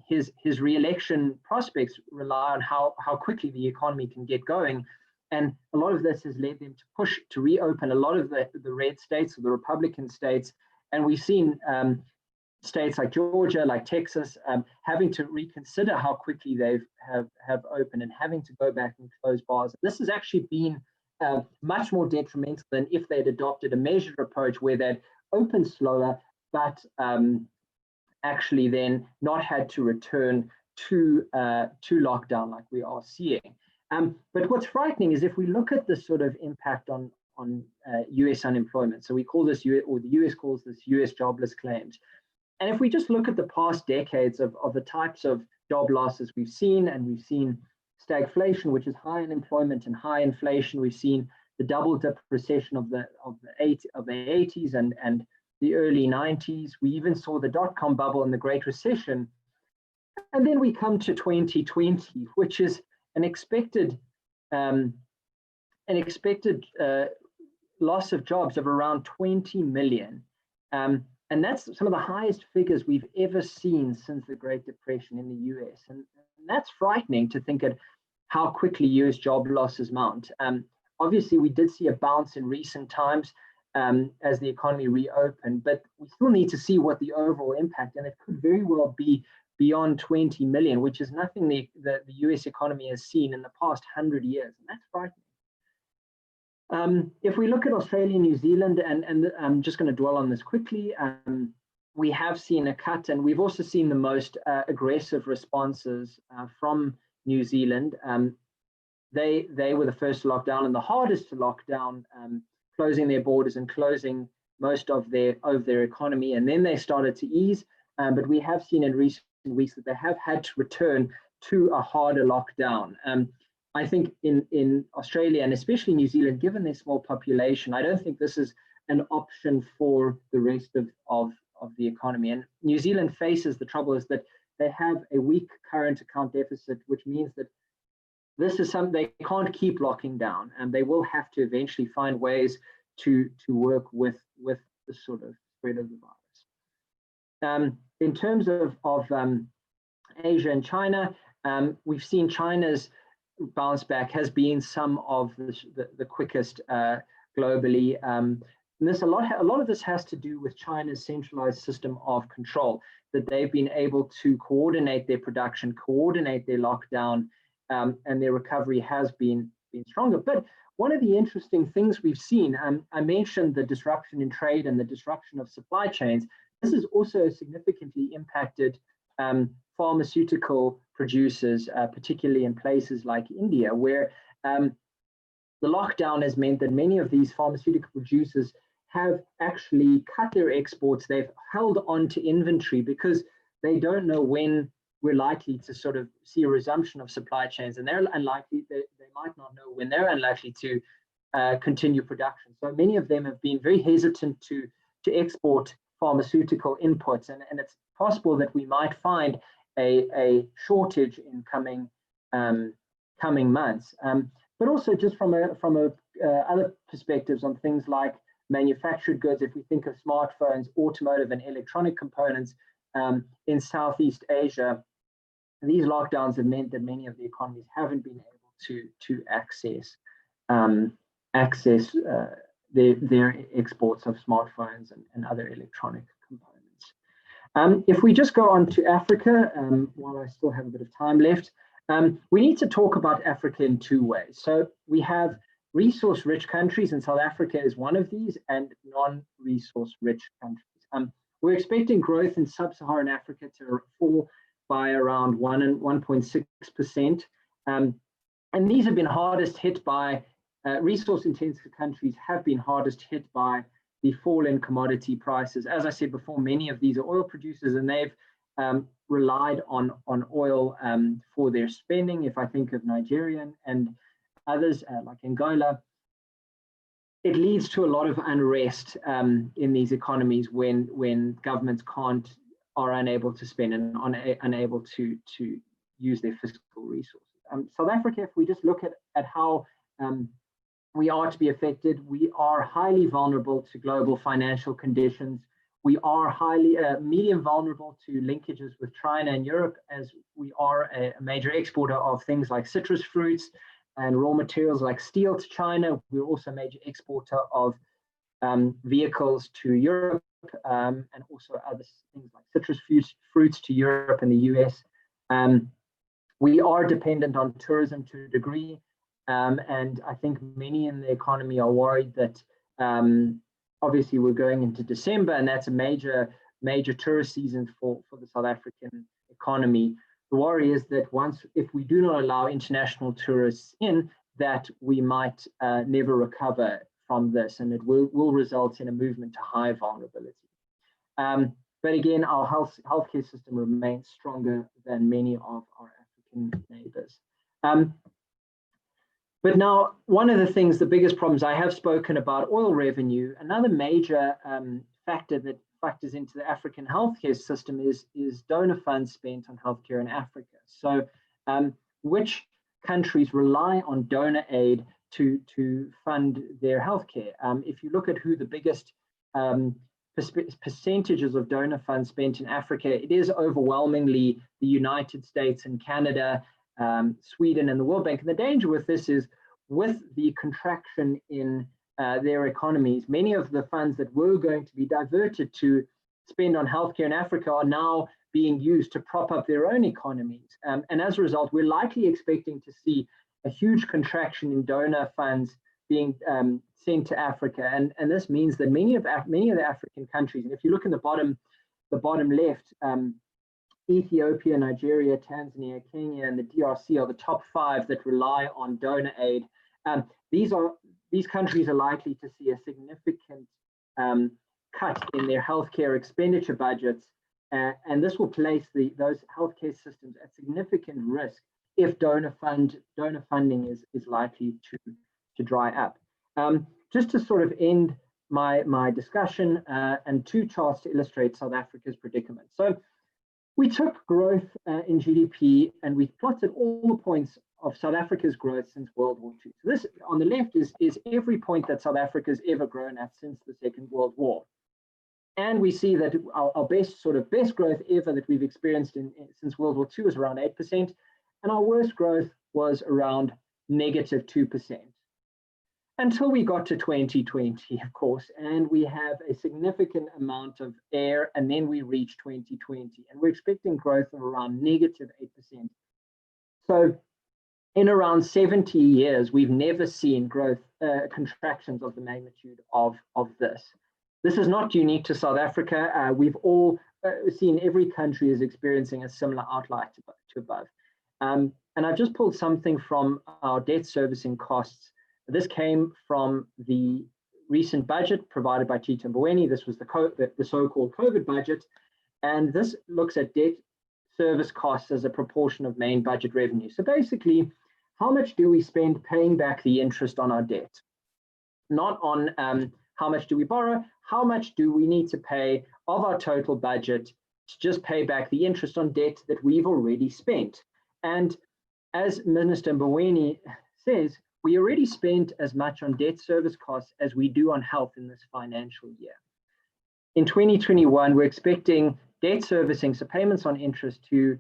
his re-election prospects rely on how quickly the economy can get going. And a lot of this has led them to push to reopen a lot of the red states, or the Republican states, and we've seen states like Georgia, like Texas, having to reconsider how quickly they have opened and having to go back and close bars. This has actually been much more detrimental than if they'd adopted a measured approach where they'd opened slower, but actually then not had to return to lockdown like we are seeing. But what's frightening is if we look at the sort of impact on US unemployment, so we call this, or the US calls this US jobless claims. And if we just look at the past decades of the types of job losses we've seen, and we've seen stagflation, which is high unemployment and high inflation. We've seen the double dip recession of the 80s and the early 90s. We even saw the dot-com bubble and the Great Recession. And then we come to 2020, which is an expected loss of jobs of around 20 million. And that's some of the highest figures we've ever seen since the Great Depression in the US. And that's frightening to think at how quickly US job losses mount. Obviously, we did see a bounce in recent times as the economy reopened, but we still need to see what the overall impact, and it could very well be beyond 20 million, which is nothing the US economy has seen in the past 100 years, and that's frightening. If we look at Australia and New Zealand, and I'm just going to dwell on this quickly, we have seen a cut, and we've also seen the most aggressive responses from New Zealand. They were the first to lock down and the hardest to lock down, closing their borders and closing most of their economy, and then they started to ease. But we have seen in recent weeks that they have had to return to a harder lockdown. I think in Australia and especially New Zealand, given their small population, I don't think this is an option for the rest of the economy. And New Zealand faces the trouble is that they have a weak current account deficit, which means that this is something they can't keep locking down, and they will have to eventually find ways to work with the sort of spread of the virus. In terms of Asia and China, we've seen China's bounce back has been some of the quickest globally. And a lot of this has to do with China's centralized system of control, that they've been able to coordinate their production, coordinate their lockdown, and their recovery has been stronger. But one of the interesting things we've seen, I mentioned the disruption in trade and the disruption of supply chains. This has also significantly impacted pharmaceutical producers, particularly in places like India, where the lockdown has meant that many of these pharmaceutical producers have actually cut their exports. They've held on to inventory because they don't know when we're likely to sort of see a resumption of supply chains, and they're unlikely, they might not know when they're unlikely to continue production. So many of them have been very hesitant to export pharmaceutical inputs, and it's possible that we might find a shortage in coming months. But also just from other perspectives on things like manufactured goods, if we think of smartphones, automotive and electronic components in Southeast Asia, these lockdowns have meant that many of the economies haven't been able to access their exports of smartphones and other electronic components. If we just go on to Africa, while I still have a bit of time left, we need to talk about Africa in two ways. So we have resource-rich countries, and South Africa is one of these, and non-resource-rich countries. We're expecting growth in sub-Saharan Africa to fall by around 1.6%. And these have been hardest hit by, resource-intensive countries have been hardest hit by the fall in commodity prices. As I said before, many of these are oil producers, and they've relied on oil for their spending. If I think of Nigeria and others like Angola, it leads to a lot of unrest in these economies when governments are unable to spend and unable to use their fiscal resources. South Africa, if we just look at how we are to be affected, we are highly vulnerable to global financial conditions. We are highly medium vulnerable to linkages with China and Europe, as we are a major exporter of things like citrus fruits and raw materials like steel to China. We're also a major exporter of vehicles to Europe, and also other things like citrus fruits to Europe and the US. We are dependent on tourism to a degree, and I think many in the economy are worried that obviously we're going into December, and that's a major tourist season for the South African economy. The worry is that if we do not allow international tourists in, that we might never recover from this, and it will result in a movement to high vulnerability. But again, our healthcare system remains stronger than many of our African neighbors. But now, one of the things, the biggest problems, I have spoken about oil revenue. Another major factor that factors into the African healthcare system is donor funds spent on healthcare in Africa. So which countries rely on donor aid to fund their healthcare? If you look at who the biggest percentages of donor funds spent in Africa, it is overwhelmingly the United States and Canada, Sweden and the World Bank. And the danger with this is, with the contraction in their economies, many of the funds that were going to be diverted to spend on healthcare in Africa are now being used to prop up their own economies. And as a result, we're likely expecting to see a huge contraction in donor funds being sent to Africa. And this means that many of the African countries, and if you look in the bottom left, Ethiopia, Nigeria, Tanzania, Kenya, and the DRC are the top 5 that rely on donor aid. These countries are likely to see a significant cut in their healthcare expenditure budgets, and this will place those healthcare systems at significant risk if donor funding is likely to dry up. Just to sort of end my discussion, and 2 charts to illustrate South Africa's predicament. So we took growth in GDP and we plotted all the points of South Africa's growth since World War II. So this on the left is every point that South Africa's ever grown at since the Second World War. And we see that our best growth ever that we've experienced since World War II was around 8%, and our worst growth was around -2%. Until we got to 2020, of course, and we have a significant amount of air, and then we reach 2020, and we're expecting growth of around -8%. So in around 70 years, we've never seen growth, contractions of the magnitude of this. This is not unique to South Africa. We've all seen every country is experiencing a similar outlier to above. And I've just pulled something from our debt servicing costs. This came from the recent budget provided by Tito Mboweni. This was the so-called COVID budget. And this looks at debt service costs as a proportion of main budget revenue. So basically, how much do we spend paying back the interest on our debt? Not on how much do we borrow, how much do we need to pay of our total budget to just pay back the interest on debt that we've already spent. And as Minister Mboweni says, we already spent as much on debt service costs as we do on health in this financial year. In 2021, we're expecting debt servicing, so payments on interest, to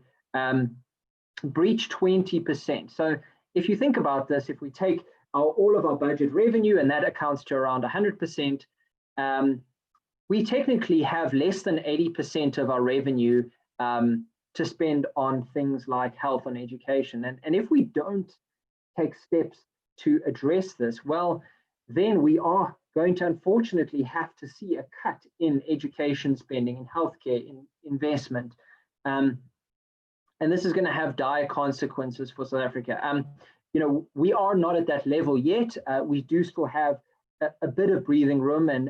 breach 20%. So if you think about this, if we take all of our budget revenue, and that accounts to around 100%, we technically have less than 80% of our revenue to spend on things like health and education. And if we don't take steps to address this, well, then we are going to unfortunately have to see a cut in education spending, in healthcare, in investment. And this is going to have dire consequences for South Africa. We are not at that level yet. We do still have a bit of breathing room, and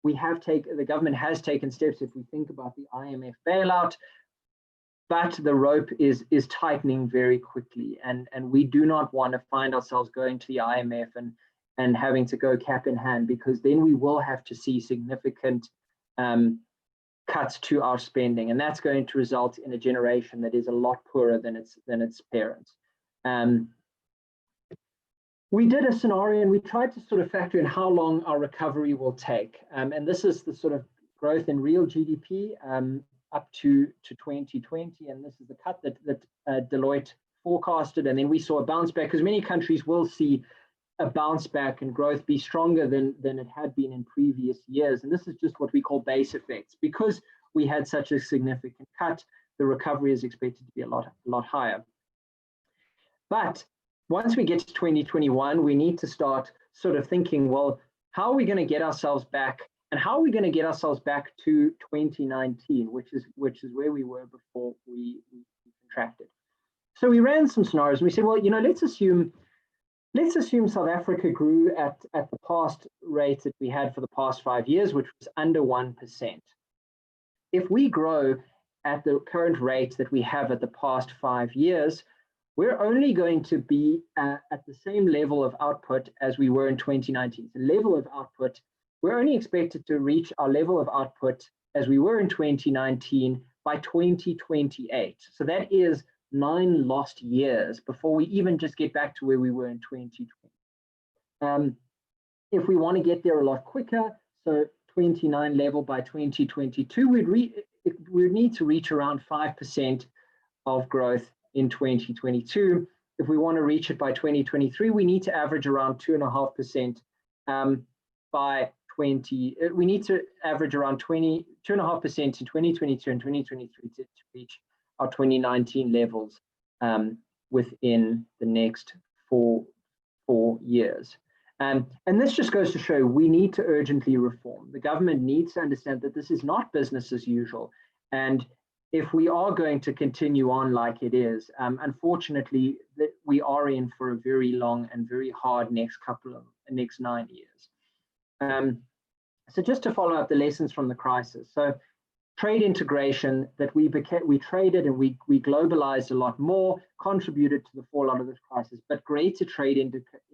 the government has taken steps if we think about the IMF bailout, but the rope is tightening very quickly, and we do not want to find ourselves going to the IMF and having to go cap in hand, because then we will have to see significant cuts to our spending, and that's going to result in a generation that is a lot poorer than its parents. We did a scenario and we tried to sort of factor in how long our recovery will take, and this is the sort of growth in real GDP up to 2020, and this is the cut that Deloitte forecasted, and then we saw a bounce back, because many countries will see a bounce back and growth be stronger than it had been in previous years. And this is just what we call base effects. Because we had such a significant cut, the recovery is expected to be a lot higher. But once we get to 2021, we need to start sort of thinking, well, how are we going to get ourselves back? And how are we going to get ourselves back to 2019, which is where we were before we contracted? So we ran some scenarios and we said, well, let's assume South Africa grew at the past rate that we had for the past 5 years, which was under 1%. If we grow at the current rate that we have at the past 5 years, we're only going to be at the same level of output as we were in 2019. The level of output, we're only expected to reach our level of output as we were in 2019 by 2028. So that is 9 lost years before we even just get back to where we were in 2020. If we want to get there a lot quicker, so 29 level by 2022, we'd need to reach around 5% of growth in 2022. If we want to reach it by 2023, we need to average around 2.5% by 20. We need to average around 2.5% in 2022 and 2023 to reach our 2019 levels within the next four years. And this just goes to show we need to urgently reform. The government needs to understand that this is not business as usual. And if we are going to continue on like it is, unfortunately, we are in for a very long and very hard next 9 years. So just to follow up the lessons from the crisis. So trade integration, that we traded and we globalized a lot more, contributed to the fallout of this crisis, but greater trade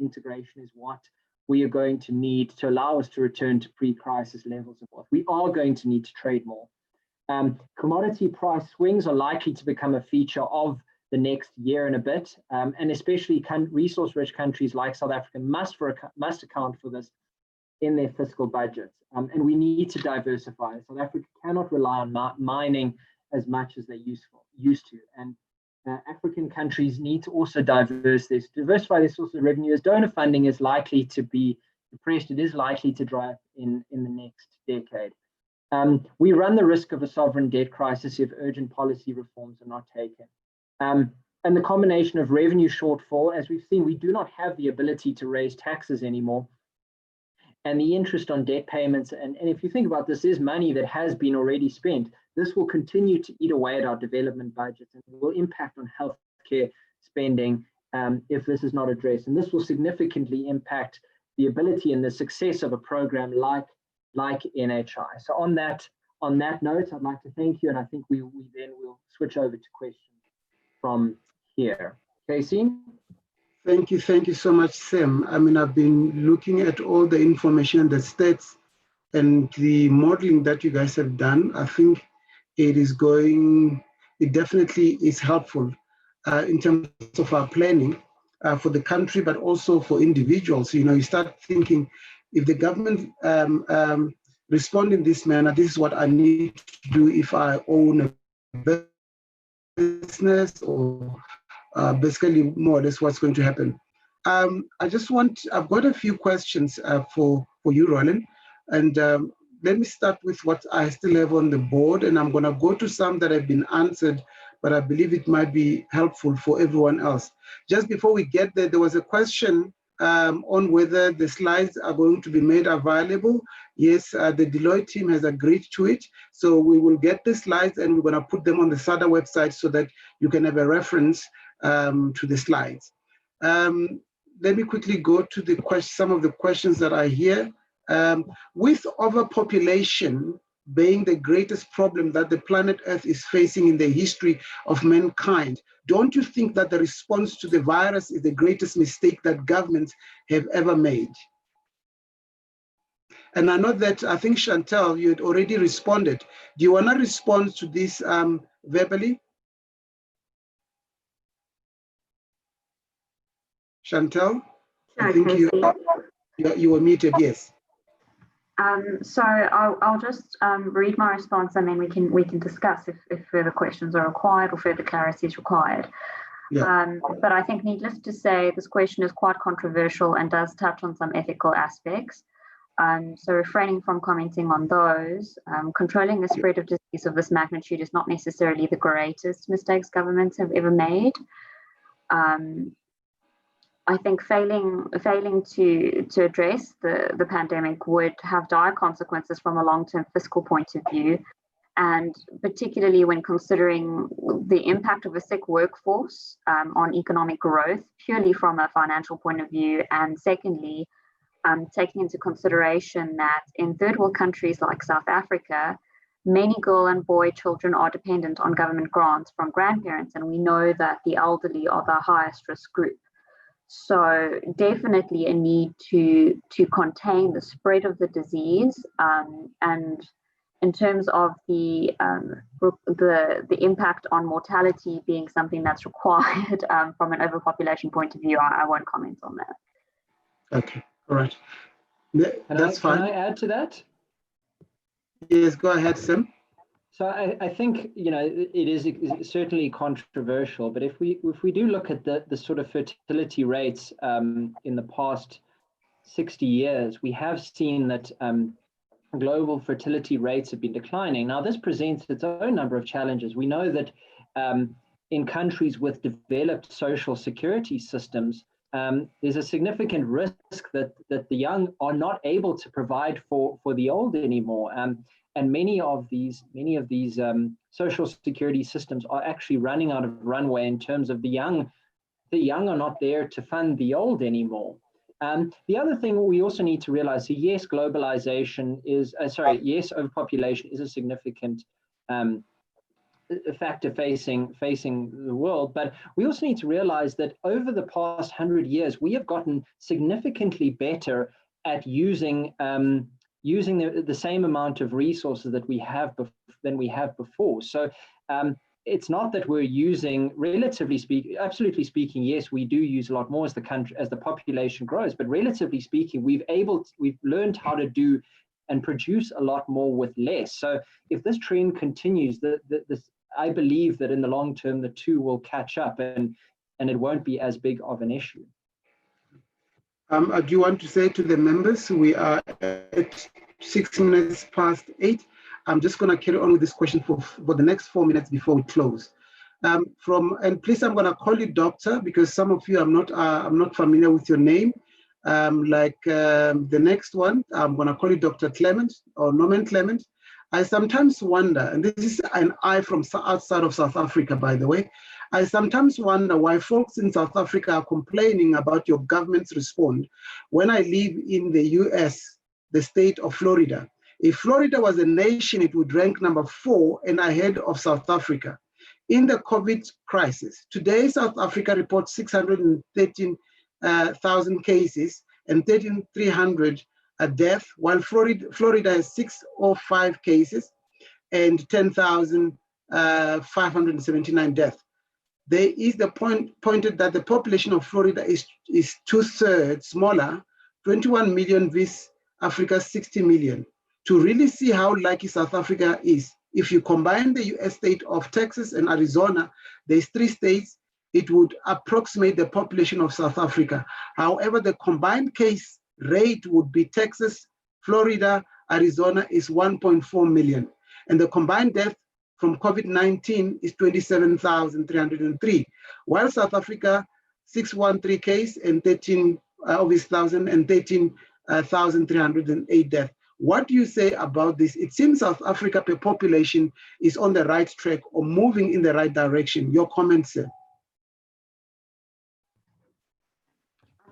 integration is what we are going to need to allow us to return to pre-crisis levels of wealth. We are going to need to trade more. Commodity price swings are likely to become a feature of the next year and a bit, and especially resource-rich countries like South Africa must account for this in their fiscal budgets, and we need to diversify. South Africa cannot rely on mining as much as they used to, and African countries need to also diversify their source of revenue, as donor funding is likely to be depressed. It is likely to dry up in the next decade. We run the risk of a sovereign debt crisis if urgent policy reforms are not taken. And the combination of revenue shortfall, as we've seen, we do not have the ability to raise taxes anymore. And the interest on debt payments, and if you think about this, is money that has been already spent. This will continue to eat away at our development budgets and will impact on healthcare spending if this is not addressed. And this will significantly impact the ability and the success of a program like NHI. So on that note, I'd like to thank you, and I think we then will switch over to questions from here. Casey? Thank you so much, Sam. I mean, I've been looking at all the information and the stats and the modeling that you guys have done. I think it definitely is helpful in terms of our planning for the country, but also for individuals. You know, you start thinking, if the government respond in this manner, this is what I need to do if I own a business, or basically more or less what's going to happen. I've got a few questions for you, Roland, and let me start with what I still have on the board, and I'm going to go to some that have been answered, but I believe it might be helpful for everyone else. Just before we get there, there was a question on whether the slides are going to be made available. Yes, the Deloitte team has agreed to it. So we will get the slides and we're going to put them on the SADA website so that you can have a reference to the slides. Let me quickly go to some of the questions that are here. With overpopulation being the greatest problem that the planet Earth is facing in the history of mankind, don't you think that the response to the virus is the greatest mistake that governments have ever made? And I know that, I think, Chantal, you had already responded. Do you want to respond to this verbally? Chantal? I think you were muted, yes. So I'll just read my response, and then we can discuss if further questions are required or further clarity is required. Yeah. But I think, needless to say, this question is quite controversial and does touch on some ethical aspects. So refraining from commenting on those, controlling the spread of disease of this magnitude is not necessarily the greatest mistakes governments have ever made. I think failing to address the pandemic would have dire consequences from a long-term fiscal point of view, and particularly when considering the impact of a sick workforce on economic growth, purely from a financial point of view, and secondly, taking into consideration that in third world countries like South Africa, many girl and boy children are dependent on government grants from grandparents, and we know that the elderly are the highest risk group. So definitely a need to contain the spread of the disease, and in terms of the impact on mortality being something that's required from an overpopulation point of view, I won't comment on that. Okay, all right. That's fine. Can I add to that? Yes, go ahead, Sam. So I think, you know, it is certainly controversial, but if we do look at the sort of fertility rates in the past 60 years, we have seen that global fertility rates have been declining. Now, this presents its own number of challenges. We know that in countries with developed social security systems, there's a significant risk that the young are not able to provide for the old anymore. And many of these social security systems are actually running out of runway in terms of the young are not there to fund the old anymore. The other thing we also need to realize, so yes, globalization is, yes, overpopulation is a significant factor facing the world, but we also need to realize that over the past 100 years, we have gotten significantly better at using the same amount of resources that we have than we have before. So it's not that we're using, absolutely speaking, yes, we do use a lot more as the population grows, but relatively speaking, we've learned how to do and produce a lot more with less. So if this trend continues, I believe that in the long term, the two will catch up and it won't be as big of an issue. Do you want to say to the members, we are at 6 minutes past 8. I'm just going to carry on with this question for the next 4 minutes before we close. And please, I'm going to call you doctor because some of you I'm not familiar with your name. The next one, I'm going to call you Dr. Clement or Norman Clement. I sometimes wonder, and this is an eye from outside of South Africa, by the way, I sometimes wonder why folks in South Africa are complaining about your government's response when I live in the US, the state of Florida. If Florida was a nation, it would rank number 4 and ahead of South Africa. In the COVID crisis, today South Africa reports 613,000 cases and 13,300 deaths, while Florida has 605 cases and 10,579 deaths. There is the pointed that the population of Florida is 2/3 smaller, 21 million versus Africa's 60 million. To really see how lucky South Africa is, if you combine the US state of Texas and Arizona, there's 3 states, it would approximate the population of South Africa. However, the combined case rate would be Texas, Florida, Arizona is 1.4 million. And the combined death from COVID-19 is 27,303. While South Africa, 613 case and 13,308 deaths. What do you say about this? It seems South Africa per population is on the right track or moving in the right direction. Your comments, sir?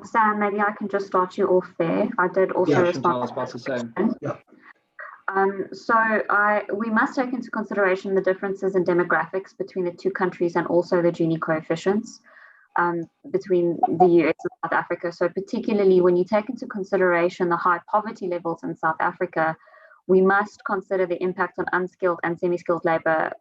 Sam, maybe I can just start you off there. I did also respond. Yeah. We must take into consideration the differences in demographics between the two countries and also the Gini coefficients between the US and South Africa. So particularly when you take into consideration the high poverty levels in South Africa, we must consider the impact on unskilled and semi-skilled labor,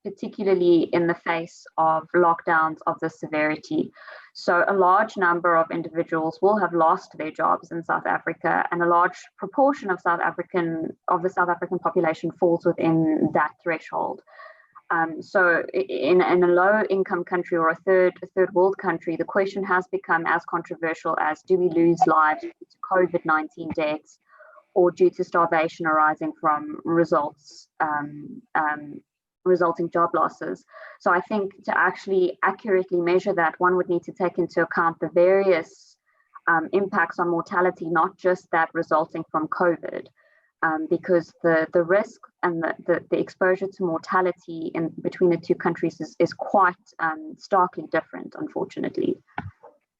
particularly in the face of lockdowns of this severity. So a large number of individuals will have lost their jobs in South Africa, and a large proportion of the South African population falls within that threshold. So in a low-income country or a third world country, the question has become as controversial as, do we lose lives due to COVID-19 deaths or due to starvation arising from resulting job losses? So I think to actually accurately measure that, one would need to take into account the various impacts on mortality, not just that resulting from COVID. Because the risk and the exposure to mortality between the two countries is quite starkly different, unfortunately.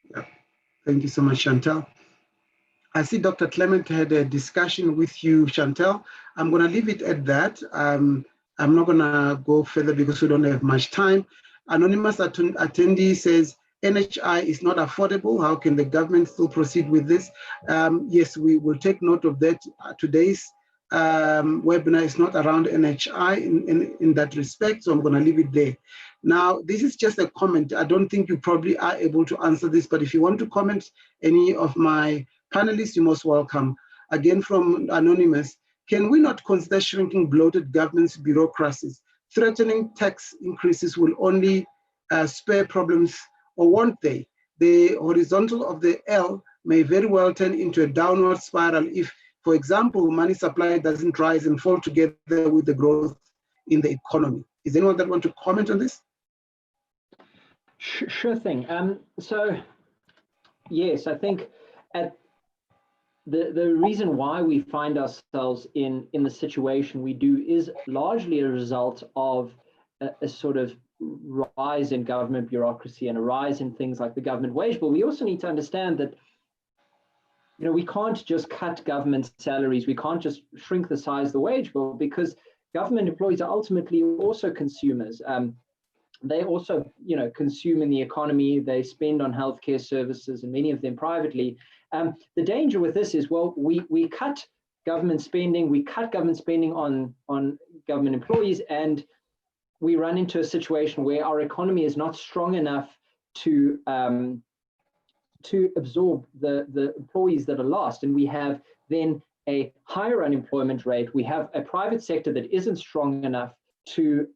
Yeah. Thank you so much, Chantal. I see Dr. Clement had a discussion with you, Chantal. I'm going to leave it at that. I'm not going to go further because we don't have much time. Anonymous attendee says, NHI is not affordable. How can the government still proceed with this? Yes, we will take note of that. Today's webinar is not around NHI in that respect, so I'm going to leave it there. Now, this is just a comment. I don't think you probably are able to answer this, but if you want to comment, any of my panelists, you're most welcome. Again, from Anonymous, Can we not consider shrinking bloated government's bureaucracies? Threatening tax increases will only spare problems, or won't they? The horizontal of the L may very well turn into a downward spiral if, for example, money supply doesn't rise and fall together with the growth in the economy. Is anyone that want to comment on this? Sure thing. So, yes, I think the reason why we find ourselves in the situation we do is largely a result of a sort of rise in government bureaucracy and a rise in things like the government wage bill. We also need to understand that, you know, we can't just cut government salaries. We can't just shrink the size of the wage bill, because government employees are ultimately also consumers. They also, you know, consume in the economy. They spend on healthcare services, and many of them privately. The danger with this is, well, we cut government spending. We cut government spending on government employees, and we run into a situation where our economy is not strong enough to absorb the employees that are lost, and we have then a higher unemployment rate. We have a private sector that isn't strong enough to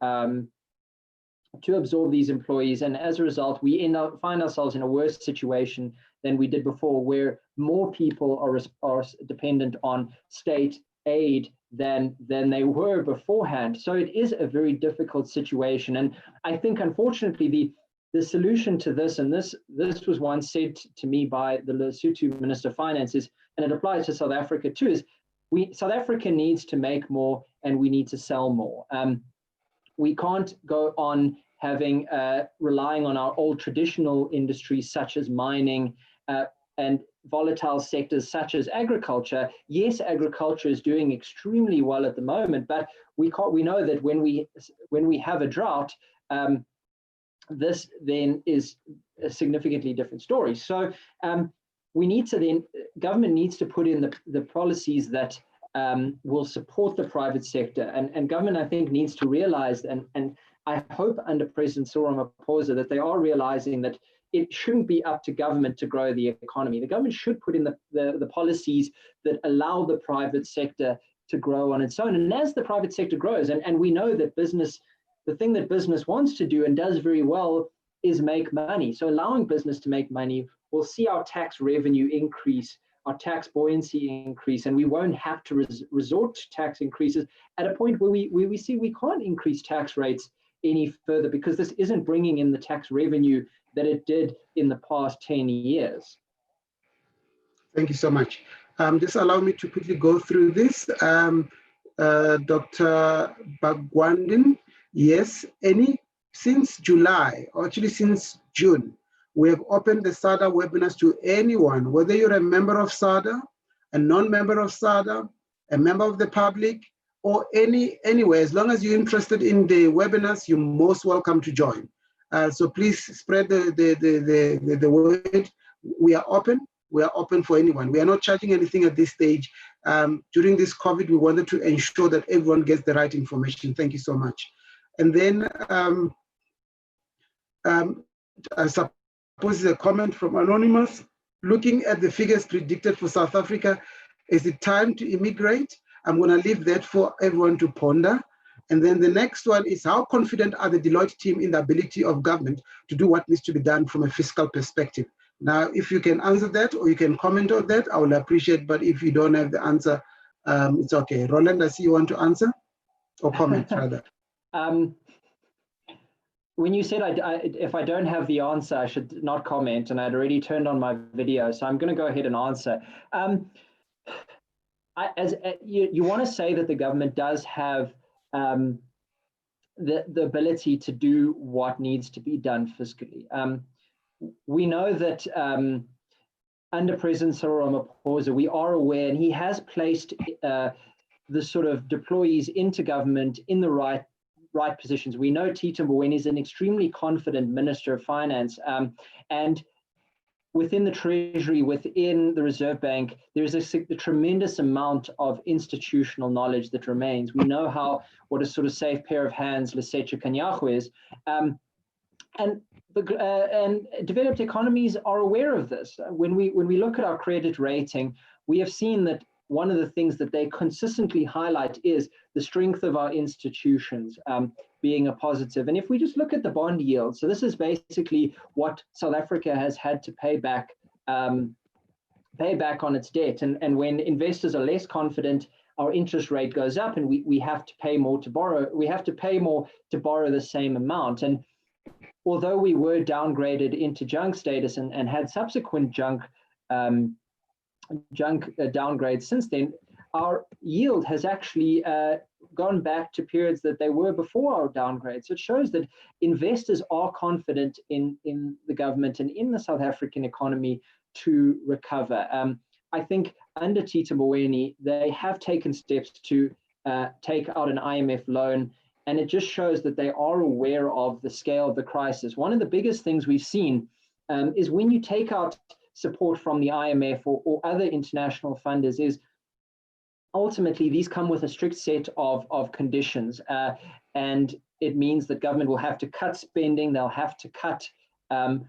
absorb these employees, and as a result, we find ourselves in a worse situation than we did before, where more people are dependent on state aid than they were beforehand. So it is a very difficult situation, and I think, unfortunately, the solution to this, and this was once said to me by the Lesotho Minister of Finance, is, and it applies to South Africa too, is South Africa needs to make more and we need to sell more. We can't go on having relying on our old traditional industries such as mining and volatile sectors such as agriculture. Yes, agriculture is doing extremely well at the moment, but we know that when we have a drought, this then is a significantly different story. So we need to then, government needs to put in the policies that will support the private sector, and government, I think, needs to realize, and I hope under President Cyril Ramaphosa that they are realizing that it shouldn't be up to government to grow the economy. The government should put in the policies that allow the private sector to grow on its own. And as the private sector grows, and we know that business, the thing that business wants to do and does very well is make money. So allowing business to make money, we'll see our tax revenue increase, our tax buoyancy increase, and we won't have to resort to tax increases at a point where we see we can't increase tax rates any further, because this isn't bringing in the tax revenue that it did in the past 10 years. Thank you so much. Just allow me to quickly go through this. Dr. Bagwandin, yes, since July, or actually since June, we have opened the SADA webinars to anyone, whether you're a member of SADA, a non-member of SADA, a member of the public, or anywhere. As long as you're interested in the webinars, you're most welcome to join. So please spread the word. We are open for anyone. We are not charging anything at this stage. During this COVID, we wanted to ensure that everyone gets the right information. Thank you so much. And then I suppose a comment from Anonymous. Looking at the figures predicted for South Africa, is it time to immigrate? I'm going to leave that for everyone to ponder. And then the next one is, how confident are the Deloitte team in the ability of government to do what needs to be done from a fiscal perspective? Now, if you can answer that or you can comment on that, I will appreciate, but if you don't have the answer, it's okay. Roland, I see you want to answer or comment rather. When you said if I don't have the answer, I should not comment, and I'd already turned on my video, so I'm going to go ahead and answer. You want to say that the government does have the ability to do what needs to be done fiscally. We know that under President Cyril Ramaphosa, we are aware, and he has placed the sort of deployees into government in the right positions. We know Tito Mboweni is an extremely confident Minister of Finance, and within the Treasury, within the Reserve Bank, there's a tremendous amount of institutional knowledge that remains. We know what a sort of safe pair of hands Lesetja Kganyago is, and developed economies are aware of this. When we look at our credit rating, we have seen that one of the things that they consistently highlight is the strength of our institutions being a positive. And if we just look at the bond yield, so this is basically what South Africa has had to pay back on its debt. And when investors are less confident, our interest rate goes up, and we have to pay more to borrow. We have to pay more to borrow the same amount. And although we were downgraded into junk status and had subsequent junk downgrades since then, our yield has actually gone back to periods that they were before our downgrade. So it shows that investors are confident in the government and in the South African economy to recover. I think under Tito Mboweni, they have taken steps to take out an IMF loan, and it just shows that they are aware of the scale of the crisis. One of the biggest things we've seen is when you take out support from the IMF or other international funders, is ultimately these come with a strict set of conditions, and it means that government will have to cut spending, they'll have to cut on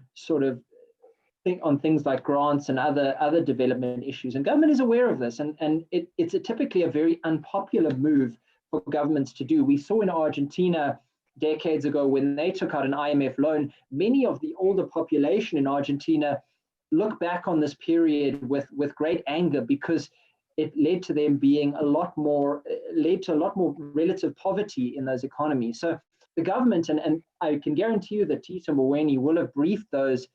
things like grants and other development issues. And government is aware of this, and it's typically a very unpopular move for governments to do. We saw in Argentina decades ago when they took out an IMF loan, many of the older population in Argentina look back on this period with great anger, because it led to them being a lot more relative poverty in those economies. So the government, and I can guarantee you that Tito Mboweni will have briefed those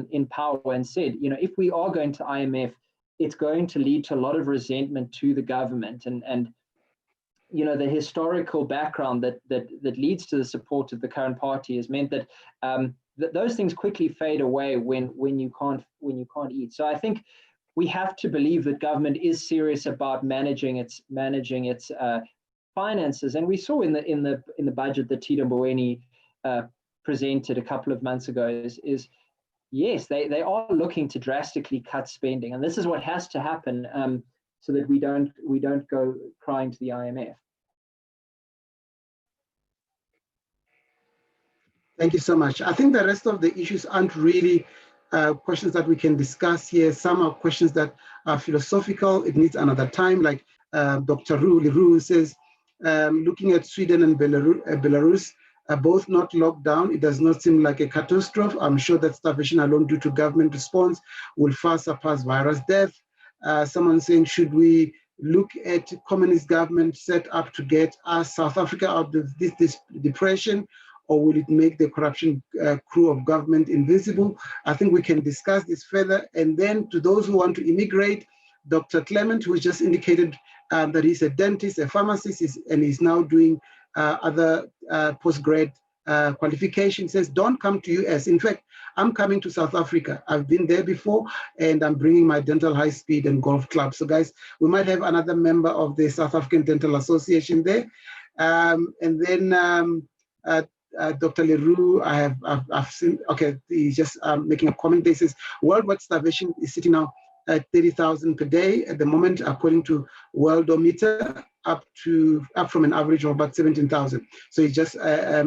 in power and said, if we are going to IMF, it's going to lead to a lot of resentment to the government. And the historical background that leads to the support of the current party has meant that those things quickly fade away when you can't eat. So I think we have to believe that government is serious about managing its finances. And we saw in the budget that Tito Mboweni presented a couple of months ago is yes, they are looking to drastically cut spending, and this is what has to happen so that we don't go crying to the IMF. Thank you so much. I think the rest of the issues aren't really questions that we can discuss here. Some are questions that are philosophical. It needs another time, like Dr. Leroux says, looking at Sweden and Belarus, both not locked down. It does not seem like a catastrophe. I'm sure that starvation alone due to government response will far surpass virus death. Someone saying, should we look at communist government set up to get us, South Africa, out of this depression, or will it make the corruption crew of government invisible? I think we can discuss this further. And then to those who want to immigrate, Dr. Clement, who just indicated that he's a dentist, a pharmacist, and he's now doing other postgrad qualifications, says, don't come to US. In fact, I'm coming to South Africa. I've been there before, and I'm bringing my dental high speed and golf club. So guys, we might have another member of the South African Dental Association there. And then Dr. Leroux, I've seen, okay, he's just making a comment. This is worldwide starvation is sitting now at 30,000 per day at the moment, according to Worldometer, up from an average of about 17,000. So he's just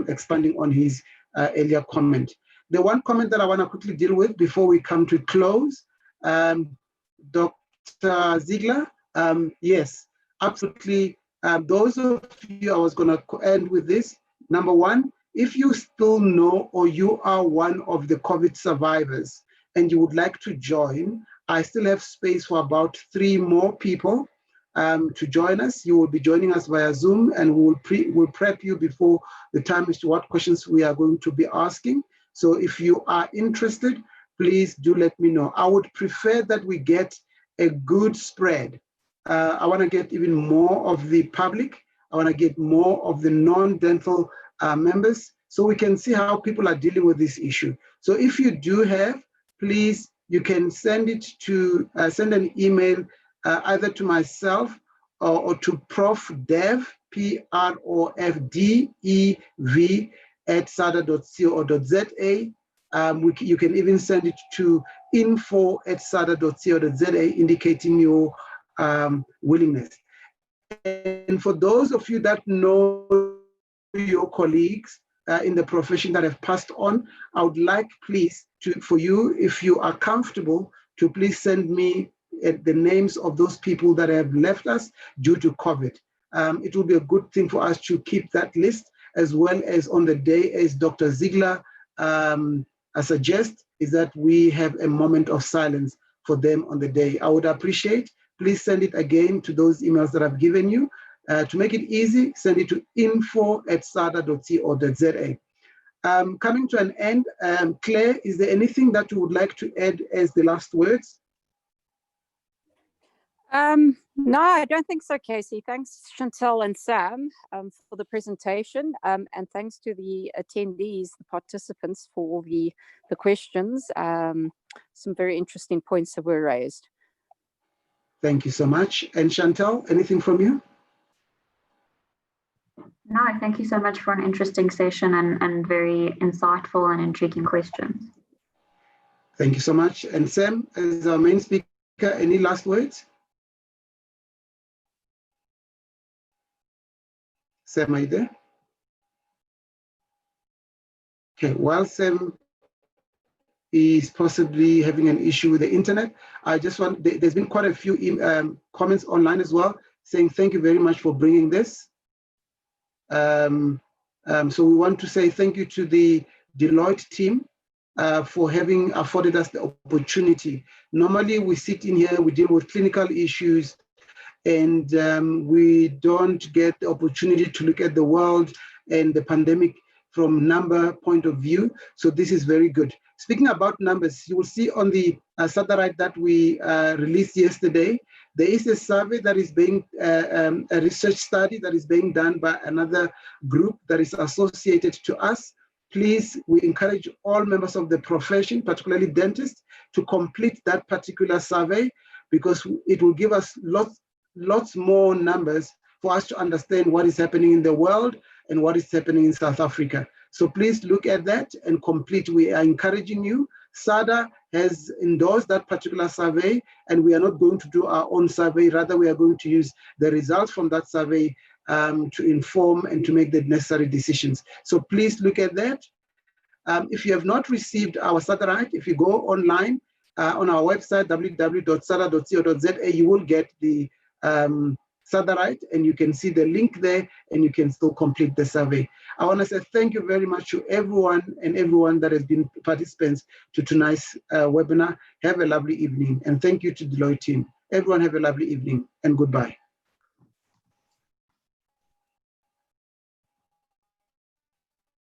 expanding on his earlier comment. The one comment that I want to quickly deal with before we come to close, Dr. Ziegler, yes, absolutely. Those of you, I was going to end with this. Number one, if you still know or you are one of the COVID survivors and you would like to join, I still have space for about 3 more people to join us. You will be joining us via Zoom, and we'll prep you before the time as to what questions we are going to be asking. So if you are interested, please do let me know. I would prefer that we get a good spread. I want to get even more of the public. I want to get more of the non-dental members, so we can see how people are dealing with this issue. So if you do have, please, you can send it to, send an email either to myself or to Prof Dev, PROFDEV @sada.co.za. You can even send it to info@sada.co.za, indicating your willingness. And for those of you that know your colleagues in the profession that have passed on, I would like, please, for you, if you are comfortable, to please send me the names of those people that have left us due to COVID. It will be a good thing for us to keep that list, as well as on the day, as Dr. Ziegler suggests, is that we have a moment of silence for them on the day. I would appreciate, please send it again to those emails that I've given you. To make it easy, send it to info@sada.co.za. Coming to an end, Claire, is there anything that you would like to add as the last words? No, I don't think so, Casey. Thanks, Chantel and Sam, for the presentation, and thanks to the attendees, the participants, for all the questions. Some very interesting points that were raised. Thank you so much. And Chantel, anything from you? No, thank you so much for an interesting session and very insightful and intriguing questions. Thank you so much. And Sam, as our main speaker, any last words? Sam, are you there? Okay, while Sam is possibly having an issue with the internet, I just want, there's been quite a few comments online as well, saying thank you very much for bringing this. So we want to say thank you to the Deloitte team for having afforded us the opportunity. Normally we sit in here, we deal with clinical issues, and we don't get the opportunity to look at the world and the pandemic from number point of view. So this is very good. Speaking about numbers, you will see on the satellite that we released yesterday, there is a survey that is being, a research study that is being done by another group that is associated to us. Please, we encourage all members of the profession, particularly dentists, to complete that particular survey, because it will give us lots more numbers for us to understand what is happening in the world and what is happening in South Africa. So please look at that and complete. We are encouraging you. SADA has endorsed that particular survey, and we are not going to do our own survey. Rather, we are going to use the results from that survey to inform and to make the necessary decisions. So please look at that. If you have not received our satellite, if you go online on our website, www.sada.co.za, you will get the satellite, and you can see the link there, and you can still complete the survey. I want to say thank you very much to everyone that has been participants to tonight's webinar. Have a lovely evening, and thank you to the Deloitte team. Everyone have a lovely evening, and goodbye.